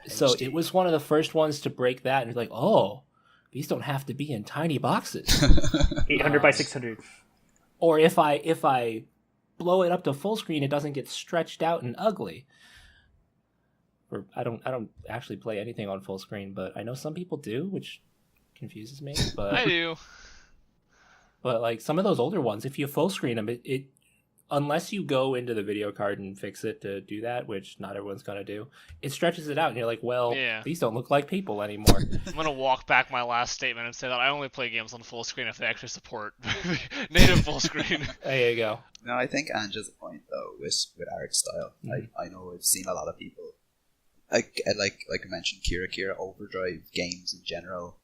So HD. it was one of the first ones to break that, and like, oh, these don't have to be in tiny boxes. 800 by 600. Or if I blow it up to full screen, it doesn't get stretched out and ugly. Or I don't actually play anything on full screen, but I know some people do, which confuses me. But I do. But like some of those older ones, if you full screen them, it unless you go into the video card and fix it to do that, which not everyone's gonna do, it stretches it out, and you're like, well, these don't look like people anymore. I'm gonna walk back my last statement and say that I only play games on full screen if they actually support native full screen. There you go. No, I think Ange has a point though with art style. I know I've seen a lot of people like I mentioned Kira Kira Overdrive games in general.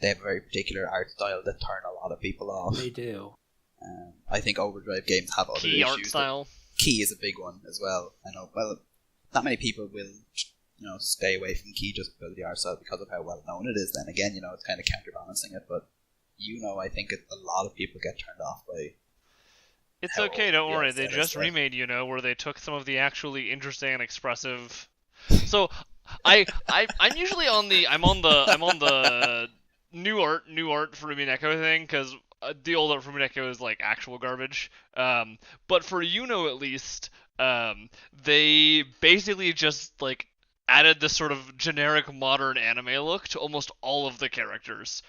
They have a very particular art style that turn a lot of people off. They do. I think Overdrive games have other Key issues. art style. Key is a big one as well. I know. Well, not many people will, stay away from Key just because of the art style because of how well known it is. Then again, it's kind of counterbalancing it. But I think a lot of people get turned off by. It's okay. Don't worry. They just remade where they took some of the actually interesting and expressive. So, I'm usually on the new art for Umineko thing, because the old art for Umineko is like actual garbage. But for at least, they basically just like added this sort of generic modern anime look to almost all of the characters,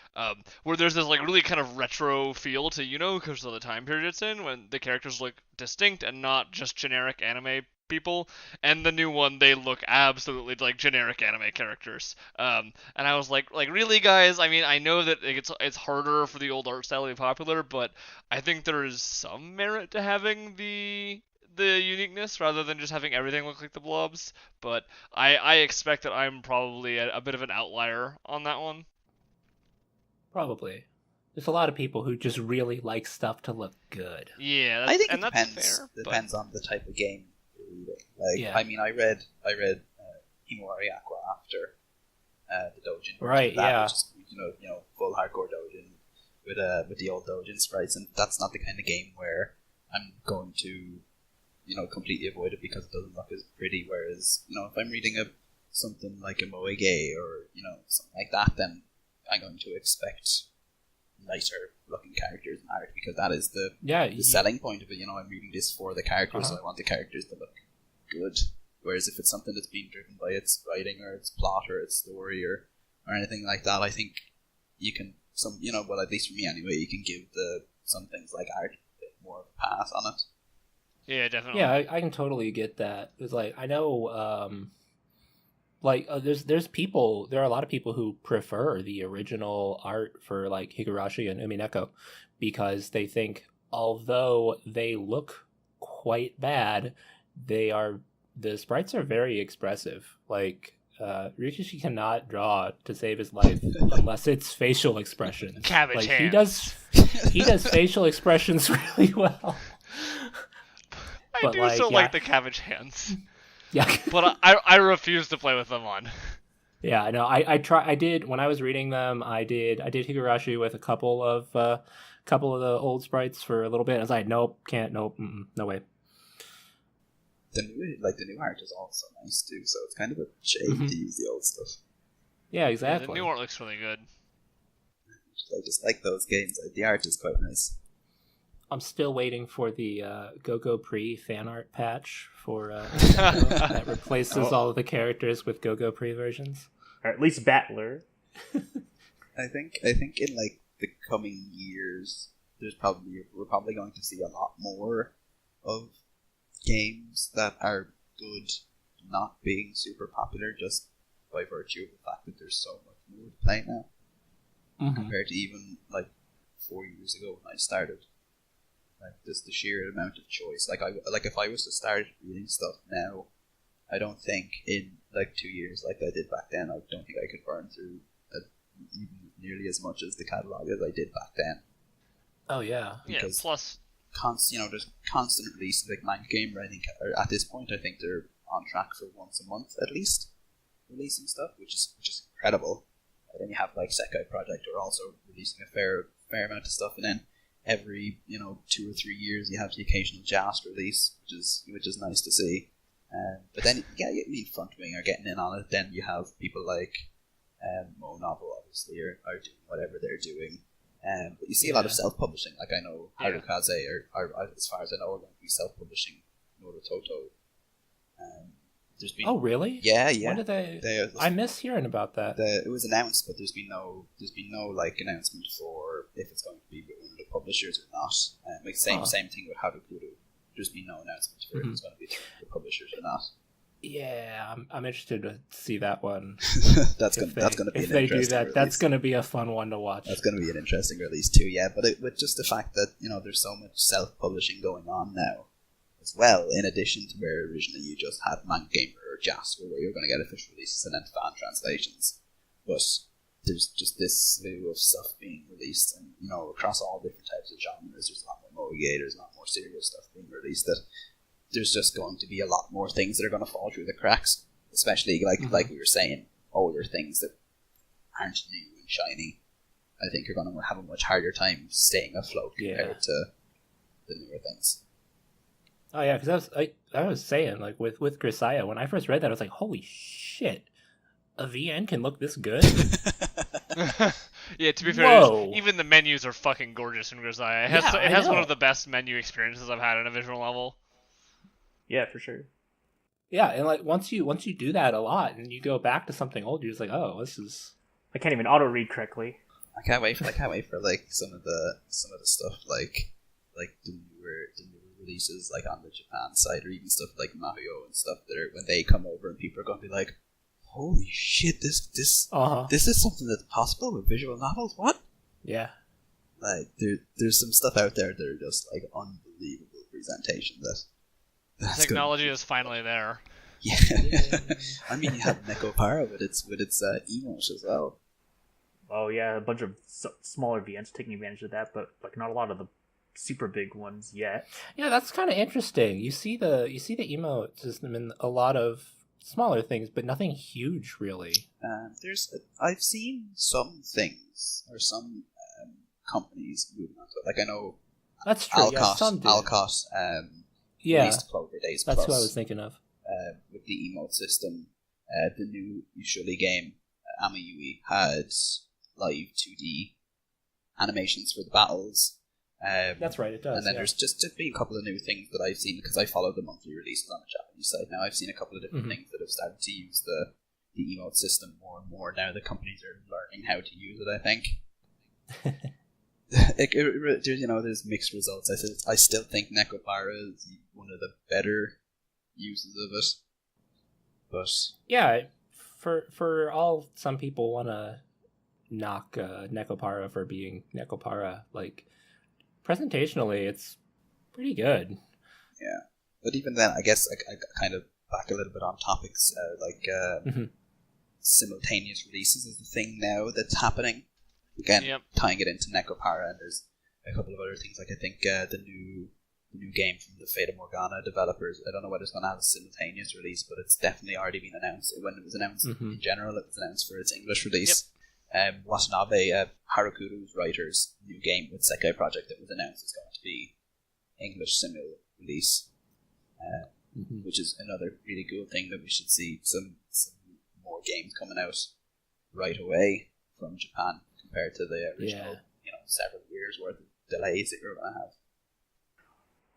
where there's this like really kind of retro feel to because of the time period it's in, when the characters look distinct and not just generic anime people. And the new one, they look absolutely like generic anime characters. And I was like really, guys? I mean, I know that it's harder for the old art style to be popular, but I think there is some merit to having the uniqueness rather than just having everything look like the blobs. But I expect that I'm probably a bit of an outlier on that one. Probably. There's a lot of people who just really like stuff to look good. Yeah, I think and it that's depends. fair. Depends on the type of game you're reading. Like, I mean, I read Himawari Aqua after the Dojin. Right. That, which is, full hardcore Dojin with the old Dojin sprites, and that's not the kind of game where I'm going to completely avoid it because it doesn't look as pretty. Whereas, if I'm reading something like a Moege or, something like that, then I'm going to expect nicer looking characters and art, because that is the selling point of it. I'm reading this for the characters, so I want the characters to look good. Whereas if it's something that's being driven by its writing or its plot or its story or anything like that, I think you can well, at least for me anyway, you can give some things like art a bit more of a pass on it. Yeah, definitely. Yeah, I can totally get that. It's like I know, there's people. There are a lot of people who prefer the original art for like Higurashi and Umineko because they think although they look quite bad, the sprites are very expressive. Like Rikishi cannot draw to save his life unless it's facial expressions. Cabbage hands. He does facial expressions really well. I do still like the cabbage hands. Yeah. But I refuse to play with them on. Yeah, I know. I did when I was reading them. I did Higurashi with a couple of the old sprites for a little bit. I was like, nope, can't, nope, no way. The new art is also nice too, so it's kind of a shame to use the old stuff. Yeah, exactly. Yeah, the new art looks really good. I just like those games. The art is quite nice. I'm still waiting for the Go-Go Pre fan art patch for that replaces all of the characters with Go-Go Pre versions. Or at least Battler. I think in like the coming years, we're probably going to see a lot more of games that are good not being super popular just by virtue of the fact that there's so much more to play now compared to even like 4 years ago when I started. Like just the sheer amount of choice. Like if I was to start reading stuff now, I don't think in like 2 years like I did back then, I don't think I could burn through even nearly as much as the catalog as I did back then. Oh yeah, because yeah. Plus, there's constant release. Like Mind Gamer, I think at this point, I think they're on track for once a month at least releasing stuff, which is incredible. And then you have like Sekai Project, who are also releasing a fair amount of stuff, and then every 2 or 3 years you have the occasional Jast release, which is nice to see. But then you need Front Wing are getting in on it. Then you have people like Maou Novel obviously are doing whatever they're doing. But you see a lot of self-publishing. Like I know Harukaze are as far as I know, are going to be self-publishing Nodototo. There's been really? Yeah. When did they? I miss hearing about that. It was announced, but there's been no like announcement for if it's going to be with one of the publishers or not. Like same thing with Harukuru. There's been no announcement for if it's going to be the publishers or not. Yeah, I'm interested to see that one. that's going to be if an they do interesting that. release. That's going to be a fun one to watch. That's going to be an interesting release too. Yeah, but with just the fact that there's so much self-publishing going on now, as well, in addition to where originally you just had Mind Gamer or Jasper, where you're going to get official releases and then fan translations, but there's just this slew of stuff being released, and across all different types of genres. There's a lot more moe, there's a lot more serious stuff being released. That there's just going to be a lot more things that are going to fall through the cracks, especially like we were saying, older things that aren't new and shiny. I think are going to have a much harder time staying afloat compared to the newer things. Oh yeah, because I was saying like with Grisaia, when I first read that, I was like, holy shit, a VN can look this good. Yeah, to be fair, even the menus are fucking gorgeous in Grisaia. It has one of the best menu experiences I've had in a visual novel. Yeah, for sure. Yeah, and like once you do that a lot, and you go back to something old, you're just like, oh, this is. I can't even auto read correctly. I can't wait for like some of the stuff like the newer releases like on the Japan side, or even stuff like Maou and stuff that are when they come over and people are going to be like, holy shit, this is something that's possible with visual novels. What? Yeah. Like there's some stuff out there that are just like unbelievable presentation that's technology is finally there. Yeah. I mean, you have Neko Para with its emotes as well. Oh yeah, a bunch of smaller VNs taking advantage of that, but like not a lot of the super big ones yet. Yeah, that's kind of interesting. You see the emote system in a lot of smaller things, but nothing huge really. I've seen some things or some companies moving on to it. Like I know that's true. Alcott released Clover Days That's Plus, what I was thinking of. With the emote system, the new Ushuli game, Amayui, had live 2D animations for the battles. That's right, it does. And then there's just been a couple of new things that I've seen, because I follow the monthly releases on the Japanese site now. I've seen a couple of different things that have started to use the emote system more and more. Now the companies are learning how to use it, I think. There's mixed results. I still think Neko Para is one of the better uses of it. But yeah, for all some people want to knock Neko Para for being Neko Para, like, presentationally it's pretty good. Yeah, but even then, I guess I kind of back a little bit on topics simultaneous releases is the thing now that's happening. Again, tying it into Neko Para, and there's a couple of other things, like I think the new game from the Fata Morgana developers. I don't know whether it's going to have a simultaneous release, but it's definitely already been announced. When it was announced in general, it was announced for its English release. Watanabe, Harukuru's writer's new game with Sekai Project that was announced is going to be English simul release, which is another really cool thing that we should see some more games coming out right away from Japan compared to the original, several years worth of delays that you're going to have.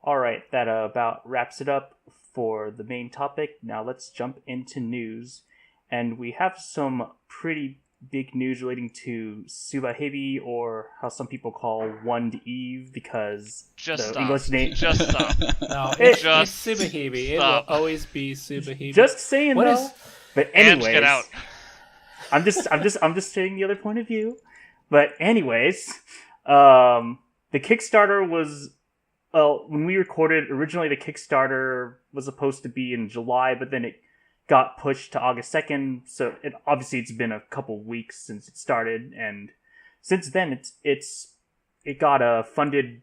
All right, that about wraps it up for the main topic. Now let's jump into news, and we have some pretty big news relating to Subahebi, or how some people call One Eve, because English name. Just stop. No, it's Subahebi. It will always be Subahebi. Just saying, though. But anyways, get out. I'm just stating the other point of view. But anyways, the Kickstarter was. When we recorded, originally the Kickstarter was supposed to be in July, but then it got pushed to August 2nd, so it's been a couple weeks since it started, and since then it got funded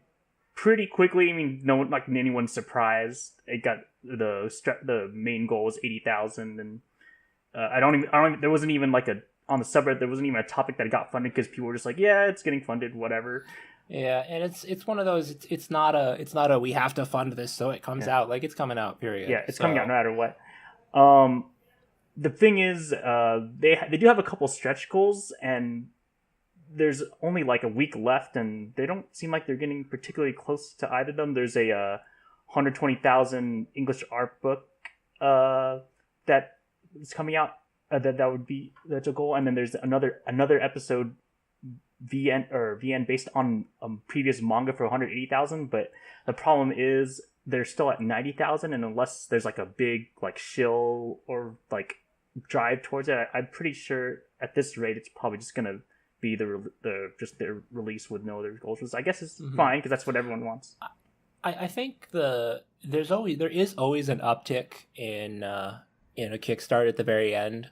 pretty quickly. I mean, no one, like anyone's surprised. It got the main goal was 80,000, and I don't even there wasn't even like on the subreddit there wasn't even a topic that got funded, because people were just like, yeah, it's getting funded, whatever. Yeah, and it's one of those. It's not a we have to fund this so it comes out. Like, it's coming out. Period. Yeah, it's coming out no matter what. The thing is, they do have a couple stretch goals, and there's only like a week left, and they don't seem like they're getting particularly close to either of them. There's a 120,000 English art book that is coming out. That's a goal, and then there's another episode. VN based on previous manga for 180,000, but the problem is they're still at 90,000, and unless there's like a big like shill or like drive towards it, I'm pretty sure at this rate it's probably just gonna be the release with no other goals, which I guess is fine, because that's what everyone wants. I think there is always an uptick in a Kickstarter at the very end.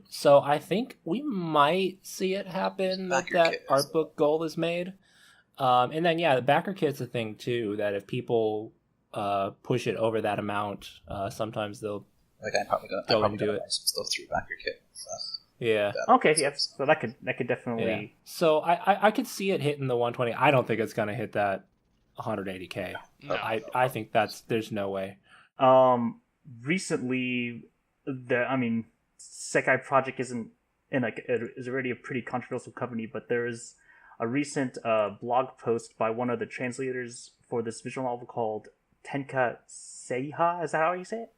So I think we might see it happen that art book goal is made. And then the backer kit's a thing too, that if people push it over that amount, sometimes they'll I'm probably gonna buy some stuff through backer kit. So yeah. Okay. Yes. So that could definitely. Yeah. So I could see it hitting the 120. I don't think it's gonna hit that 180K. No. I think there's no way. Recently, Sekai Project is already a pretty controversial company, but there is a recent blog post by one of the translators for this visual novel called Tenka Seiha. Is that how you say it?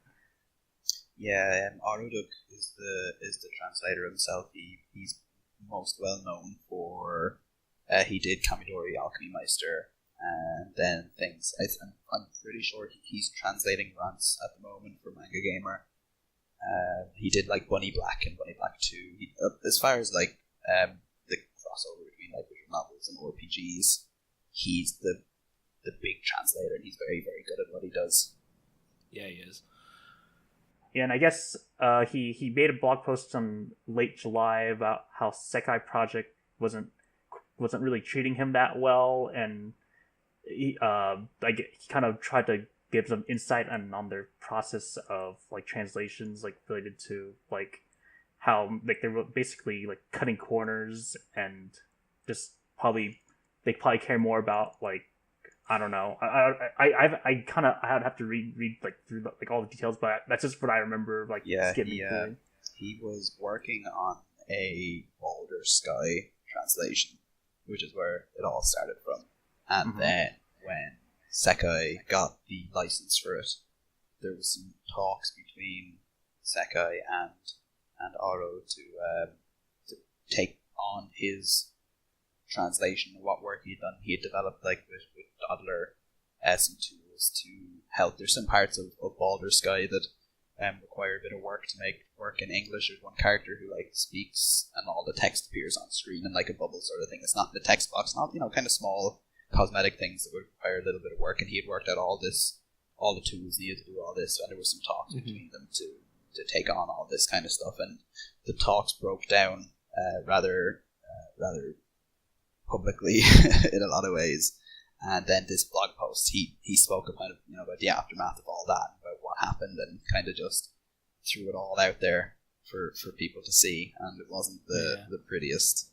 Yeah, Aruduk is the translator himself. He's most well known for he did Kamidori Alchemy Meister and then things. I'm pretty sure he's translating Rants at the moment for Manga Gamer. He did like Bunny Black and Bunny Black 2. As far as like the crossover between like visual novels and RPGs, he's the big translator, and he's very, very good at what he does. Yeah, he is. Yeah, and I guess he made a blog post in late July about how Sekai Project wasn't really treating him that well, and he kind of tried to give some insight on their process of like translations, like related to like how like they were basically like cutting corners, and just they probably care more about like, I don't know. I'd have to read like through like all the details, but that's just what I remember. Like, skipping. He was working on a Baldr Sky translation, which is where it all started from. And then when Sekai got the license for it, there was some talks between Sekai and Aro to take on his translation of what work he'd done. He had developed with Dodler some tools to help. There's some parts of Baldr Sky that require a bit of work to make work in English. There's one character who speaks and all the text appears on screen in a bubble sort of thing. It's not in the text box, not kind of small cosmetic things that would require a little bit of work, and he had worked out all the tools needed to do all this, and there was some talks between them to take on all this kind of stuff, and the talks broke down rather publicly in a lot of ways. And then this blog post, he spoke about about the aftermath of all that, about what happened, and kind of just threw it all out there for people to see, and it wasn't the prettiest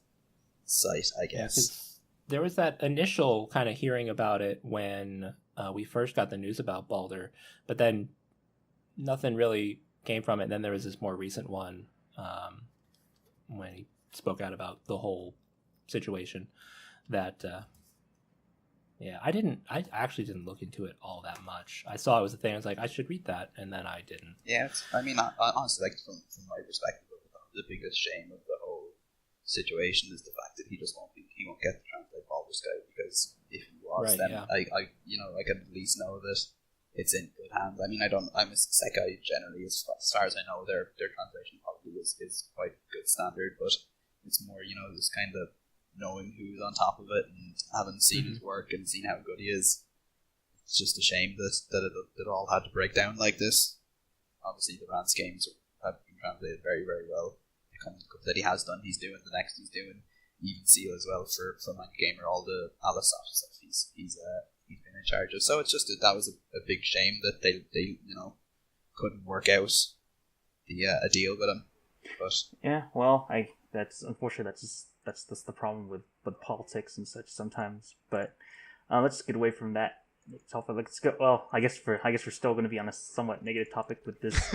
sight, I guess. There was that initial kind of hearing about it when we first got the news about Baldr, but then nothing really came from it. And then there was this more recent one when he spoke out about the whole situation that I actually didn't look into it all that much. I saw it was a thing. I was like, I should read that, and then I didn't. Yeah, honestly, from my perspective, the biggest shame of the whole situation is the fact that he won't get to translate Baldr Sky, because if he was, then I can at least know that it's in good hands. I'm a Sekai generally, as far as I know, their translation probably is quite good standard, but it's more this kind of knowing who's on top of it and having seen his work and seen how good he is. It's just a shame that it all had to break down like this. Obviously, the Rance games have been translated very, very well. The couple that he has done, he's doing. The next he's doing. Even Seal as well for Manga Gamer, all the Alisoft stuff he's been in charge of. So it's just that was a big shame that they couldn't work out a deal with him. But yeah, well, that's unfortunately that's the problem with politics and such sometimes. But let's get away from that. Let's go. Well, I guess we're still going to be on a somewhat negative topic with this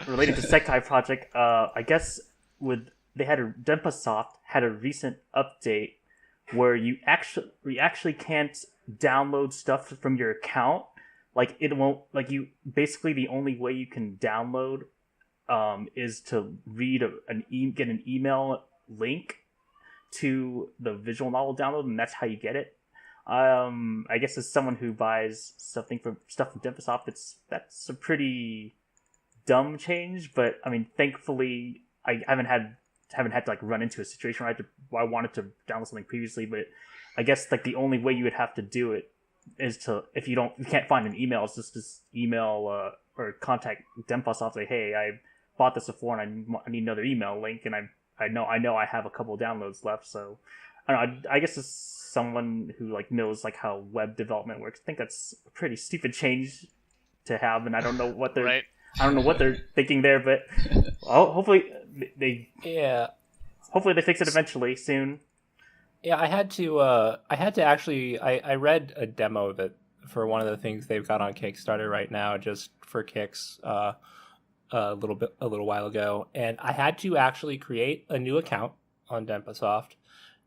related to Sekai Project. I guess Denpasoft had a recent update where you actually can't download stuff from your account. It won't basically the only way you can download is to read get an email link to the visual novel download, and that's how you get it. I guess as someone who buys stuff from Denpasoft, that's a pretty dumb change. But thankfully, I haven't had to run into a situation where I wanted to download something previously. But I guess the only way you would have to do it is to, if you can't find an email, it's just email or contact Denpasoft, say, hey, I bought this before and I need another email link, and I know I have a couple of downloads left. So I don't know. I guess as someone who knows how web development works, I think that's a pretty stupid change to have, and I don't know what they're right. I don't know what they're thinking there, but hopefully they fix it eventually soon. Yeah, I had to actually I read a demo of it for one of the things they've got on Kickstarter right now, just for kicks, a little while ago, and I had to actually create a new account on Denpasoft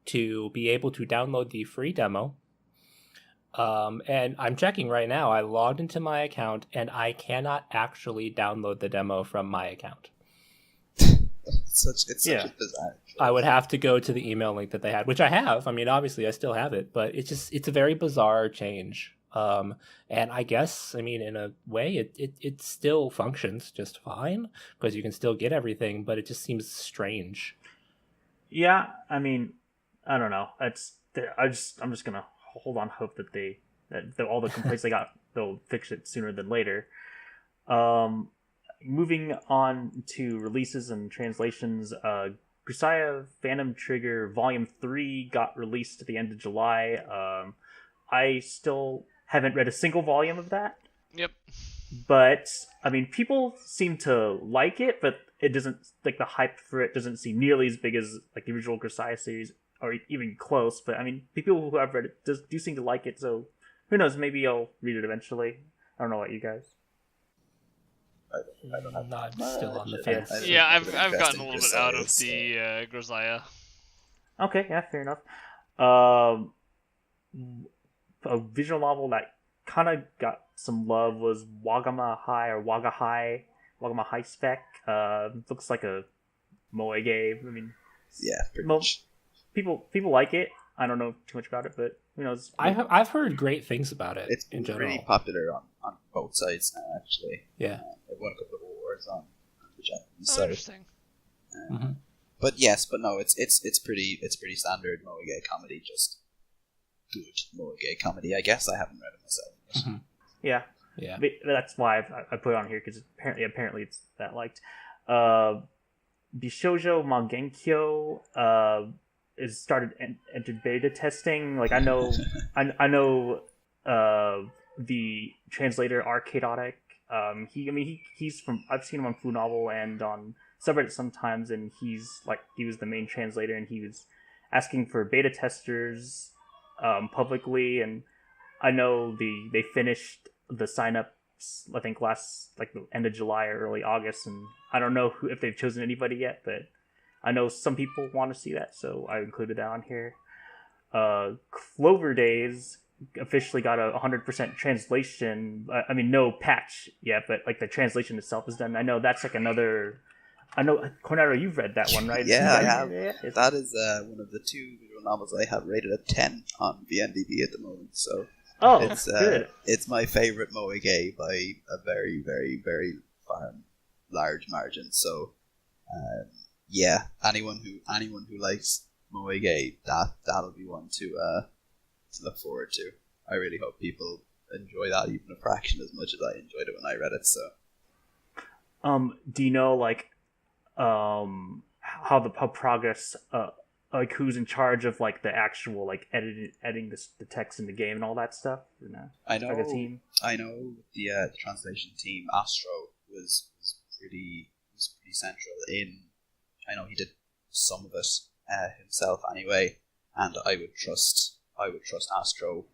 to be able to download the free demo. And I'm checking right now. I logged into my account, and I cannot actually download the demo from my account. It's such a bizarre. I would have to go to the email link that they had, which I have. Obviously, I still have it, but it's a very bizarre change. And I guess, in a way, it still functions just fine because you can still get everything, but it just seems strange. Yeah, I don't know. I'm just gonna hold on, hope that all the complaints they got, they'll fix it sooner than later. Moving on to releases and translations, Grisaia Phantom Trigger Volume 3 got released at the end of July. I still haven't read a single volume of that. Yep. But, people seem to like it, but it doesn't, the hype for it doesn't seem nearly as big as, the original Grisaia series, or even close. But, people who have read it do seem to like it, so who knows, maybe I'll read it eventually. I don't know about you guys. I'm not still on the fence. Yeah, I've gotten a little bit out of the Grisaia. Okay, yeah, fair enough. a visual novel that kind of got some love was Wagama High or Wagama High Spec. Looks like a moege. I mean, yeah, pretty much. People like it. I don't know too much about it, but who knows? I've heard great things about it. It's been really popular on both sides now, actually. Yeah, it won a couple of awards on the Japanese Oh, side. interesting. But no, it's pretty standard moege comedy, just good moege comedy. I guess I haven't read it myself. Yeah. But that's why I put it on here, because apparently it's that liked. Bishoujo Mangenkyo is started entered beta testing. Like I know the translator Arcadotic. He's from, I've seen him on Food Novel and on subreddit sometimes, and he was the main translator, and he was asking for beta testers publicly, and I know they finished the signups, I think the end of July or early August, and I don't know if they've chosen anybody yet, but I know some people want to see that, so I included that on here. Clover Days officially got a 100% translation. I mean, no patch yet, but like the translation itself is done. I know that's like another. I know, Cornetto, you've read that one, right? Yeah, I have. Yeah. That is one of the 2 visual novels I have rated at 10 on VNDB at the moment. So it's good. It's my favorite moege by a very, very, very large margin. So yeah, anyone who likes moege, that'll be one to look forward to. I really hope people enjoy that even a fraction as much as I enjoyed it when I read it. So, do you know how progress like who's in charge of like the actual like editing the text in the game and all that stuff? I know. Like a team. I know the translation team. Astro was pretty central in. I know he did some of it himself anyway, and I would trust Astro.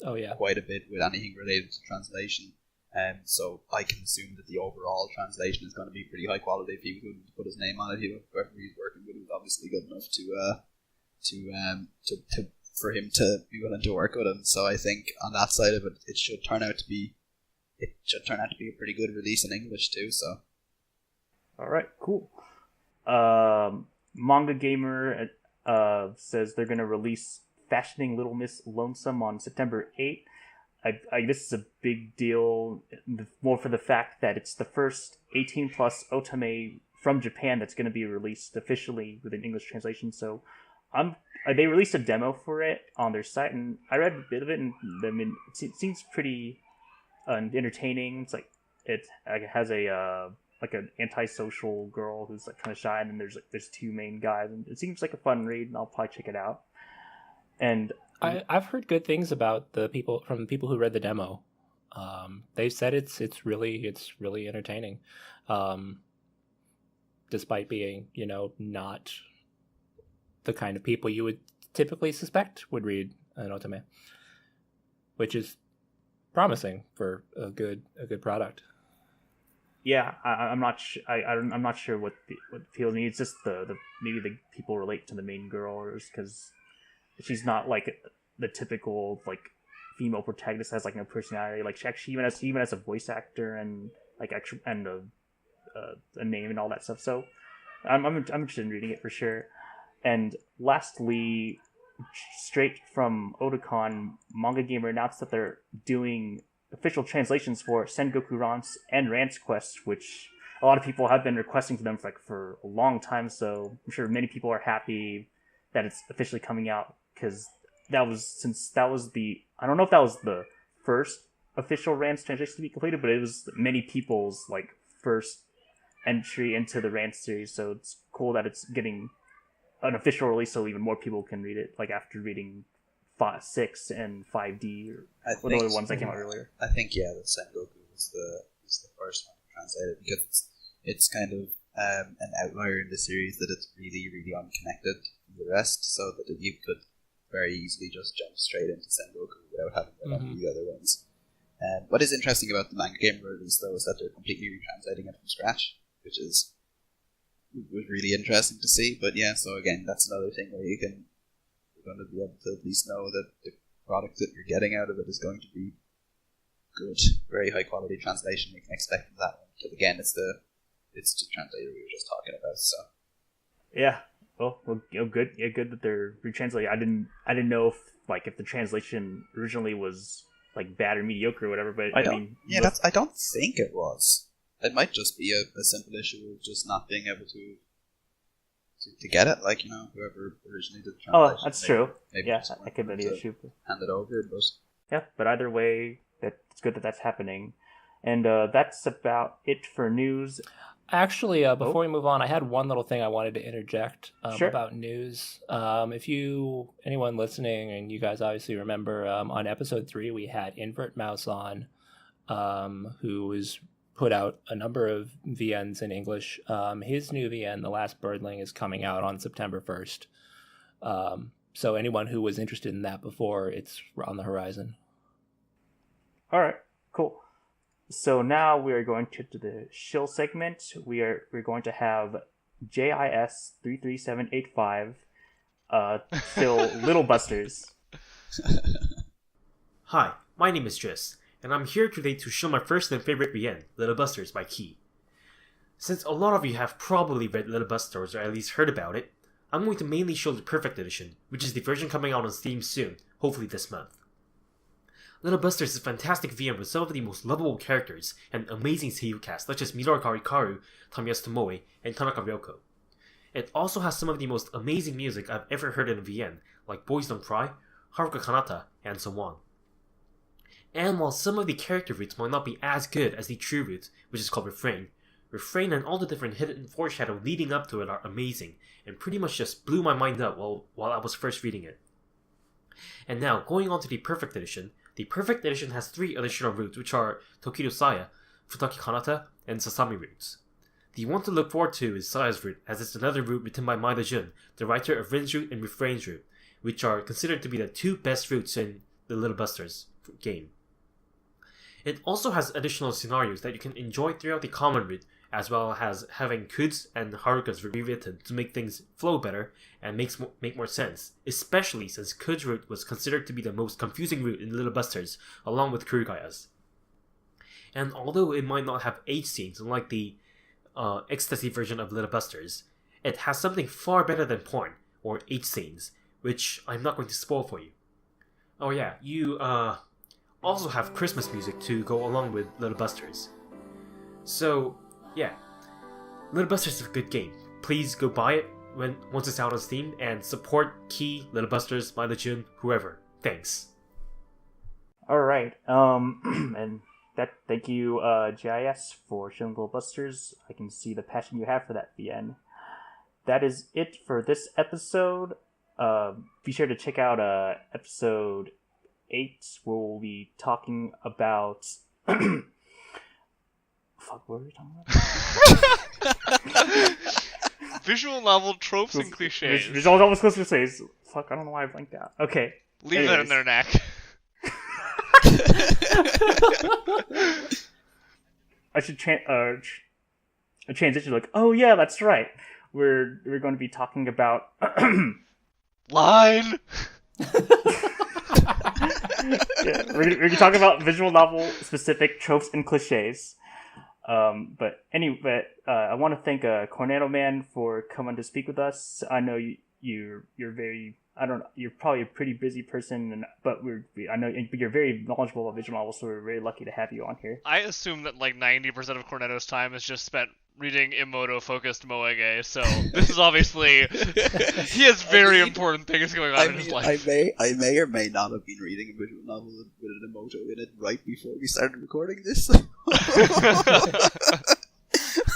Oh yeah, quite a bit with anything related to translation. So I can assume that the overall translation is going to be pretty high quality. If he was willing to put his name on it, whoever he's working with is obviously good enough to for him to be willing to work with him. So I think on that side of it, it should turn out to be a pretty good release in English too. So, all right, cool. Manga Gamer says they're going to release Fashioning Little Miss Lonesome on September 8th. This is a big deal, more for the fact that it's the first 18 plus otome from Japan that's going to be released officially with an English translation. So they released a demo for it on their site, and I read a bit of it, and it seems pretty entertaining. It's like it has a like an antisocial girl who's like kind of shy, and then there's 2 main guys, and it seems like a fun read, and I'll probably check it out. And I've heard good things about the people who read the demo. They've said it's really entertaining, despite being not the kind of people you would typically suspect would read an otome, which is promising for a good product. Yeah, I'm not I'm not sure what feels me. It's just maybe the people relate to the main girl, because she's not like the typical like female protagonist has like no personality. Like she actually even has a voice actor and like actual and a name and all that stuff. So I'm interested in reading it for sure. And lastly, straight from Otakon, Manga Gamer announced that they're doing official translations for Sengoku Rance and Rance Quest, which a lot of people have been requesting for them for a long time. So I'm sure many people are happy that it's officially coming out, because that was the, I don't know if that was the first official Rance translation to be completed, but it was many people's like first entry into the Rance series. So it's cool that it's getting an official release, so even more people can read it, like after reading 6 and 5D or the other ones that came out earlier. I think that Sengoku was the first one translated, because it's kind of an outlier in the series that it's really, really unconnected from the rest, so that you could very easily just jump straight into Sengoku without having read any of the other ones. What is interesting about the Manga Gamer release, though, is that they're completely retranslating it from scratch, which was really interesting to see. But yeah, so again, that's another thing where you're going to be able to at least know that the product that you're getting out of it is going to be good, very high quality translation. You can expect from that one. But again, it's the translator we were just talking about. So Yeah. Well, good. Yeah, good that they're retranslating. I didn't know if the translation originally was like bad or mediocre or whatever. But I don't think it was. It might just be a simple issue of just not being able to get it. Like, whoever originally did the translation. Oh, that's true. Yeah, that could be the issue. Hand it over, but yeah. But either way, it's good that that's happening, and that's about it for news. Actually, before we move on, I had one little thing I wanted to interject Sure. about news. If anyone listening, and you guys obviously remember, on episode 3 we had Invert Mouse on, who has put out a number of VNs in English. His new VN, The Last Birdling, is coming out on September 1st. So anyone who was interested in that before, it's on the horizon. All right, cool. So now we are going to the Shill segment. We're going to have JIS 33785 Shill Little Busters. Hi, my name is Jis, and I'm here today to show my first and favorite VN, Little Busters by Key. Since a lot of you have probably read Little Busters or at least heard about it, I'm going to mainly show the Perfect Edition, which is the version coming out on Steam soon, hopefully this month. Little Busters is a fantastic VM with some of the most lovable characters and amazing seiyuu cast such as Midori Karu, Tamiyasu Tomoe, and Tanaka Ryoko. It also has some of the most amazing music I've ever heard in a VN, like Boys Don't Cry, Haruka Kanata, and so on. And while some of the character roots might not be as good as the true root, which is called Refrain and all the different hidden foreshadow leading up to it are amazing, and pretty much just blew my mind up while I was first reading it. And now, going on to the Perfect Edition, the Perfect Edition has 3 additional roots, which are Tokido Saya, Futaki Kanata, and Sasami roots. The one to look forward to is Saya's root, as it's another root written by Maeda Jun, the writer of Rin's root and Refrain's root, which are considered to be the 2 best roots in the Little Busters game. It also has additional scenarios that you can enjoy throughout the common route, as well as having Kud's and Haruka's rewritten to make things flow better and make more sense, especially since Kud's route was considered to be the most confusing route in Little Busters, along with Kurugaya's. And although it might not have H scenes, unlike the ecstasy version of Little Busters, it has something far better than porn, or H scenes, which I'm not going to spoil for you. Oh yeah, you also have Christmas music to go along with Little Busters. So, yeah, Little Busters is a good game. Please go buy it once it's out on Steam and support Key, Little Busters, Maeda Jun, whoever. Thanks. All right. And thank you, GIS, for showing Little Busters. I can see the passion you have for that VN. That is it for this episode. Be sure to check out episode 8, where we'll be talking about. Fuck, what were we talking about? Visual novel tropes and cliches. Visual novel cliches. Fuck, I don't know why I blanked out. Okay. Leave that in their neck. I should transition like, oh yeah, that's right. We're going to be talking about Line. Yeah, we're going to talk about visual novel specific tropes and cliches. But anyway, I want to thank Cornetto Man for coming to speak with us. I know you're very, you're probably a pretty busy person, but I know you're very knowledgeable about visual novels, so we're very lucky to have you on here. I assume that like 90% of Cornetto's time is just spent reading Imoto-focused moege, so this is obviously he has very important things going on in his life. I may or may not have been reading a visual novel with an Imoto in it right before we started recording this.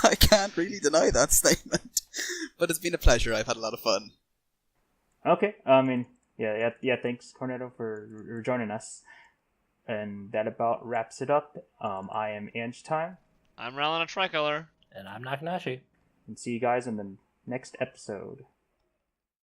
I can't really deny that statement, but it's been a pleasure. I've had a lot of fun. Okay, I mean, yeah. Thanks, Cornetto, for joining us, and that about wraps it up. I am Ange Time. I'm Rallin a Tricolor. And I'm Nakanashi. And see you guys in the next episode.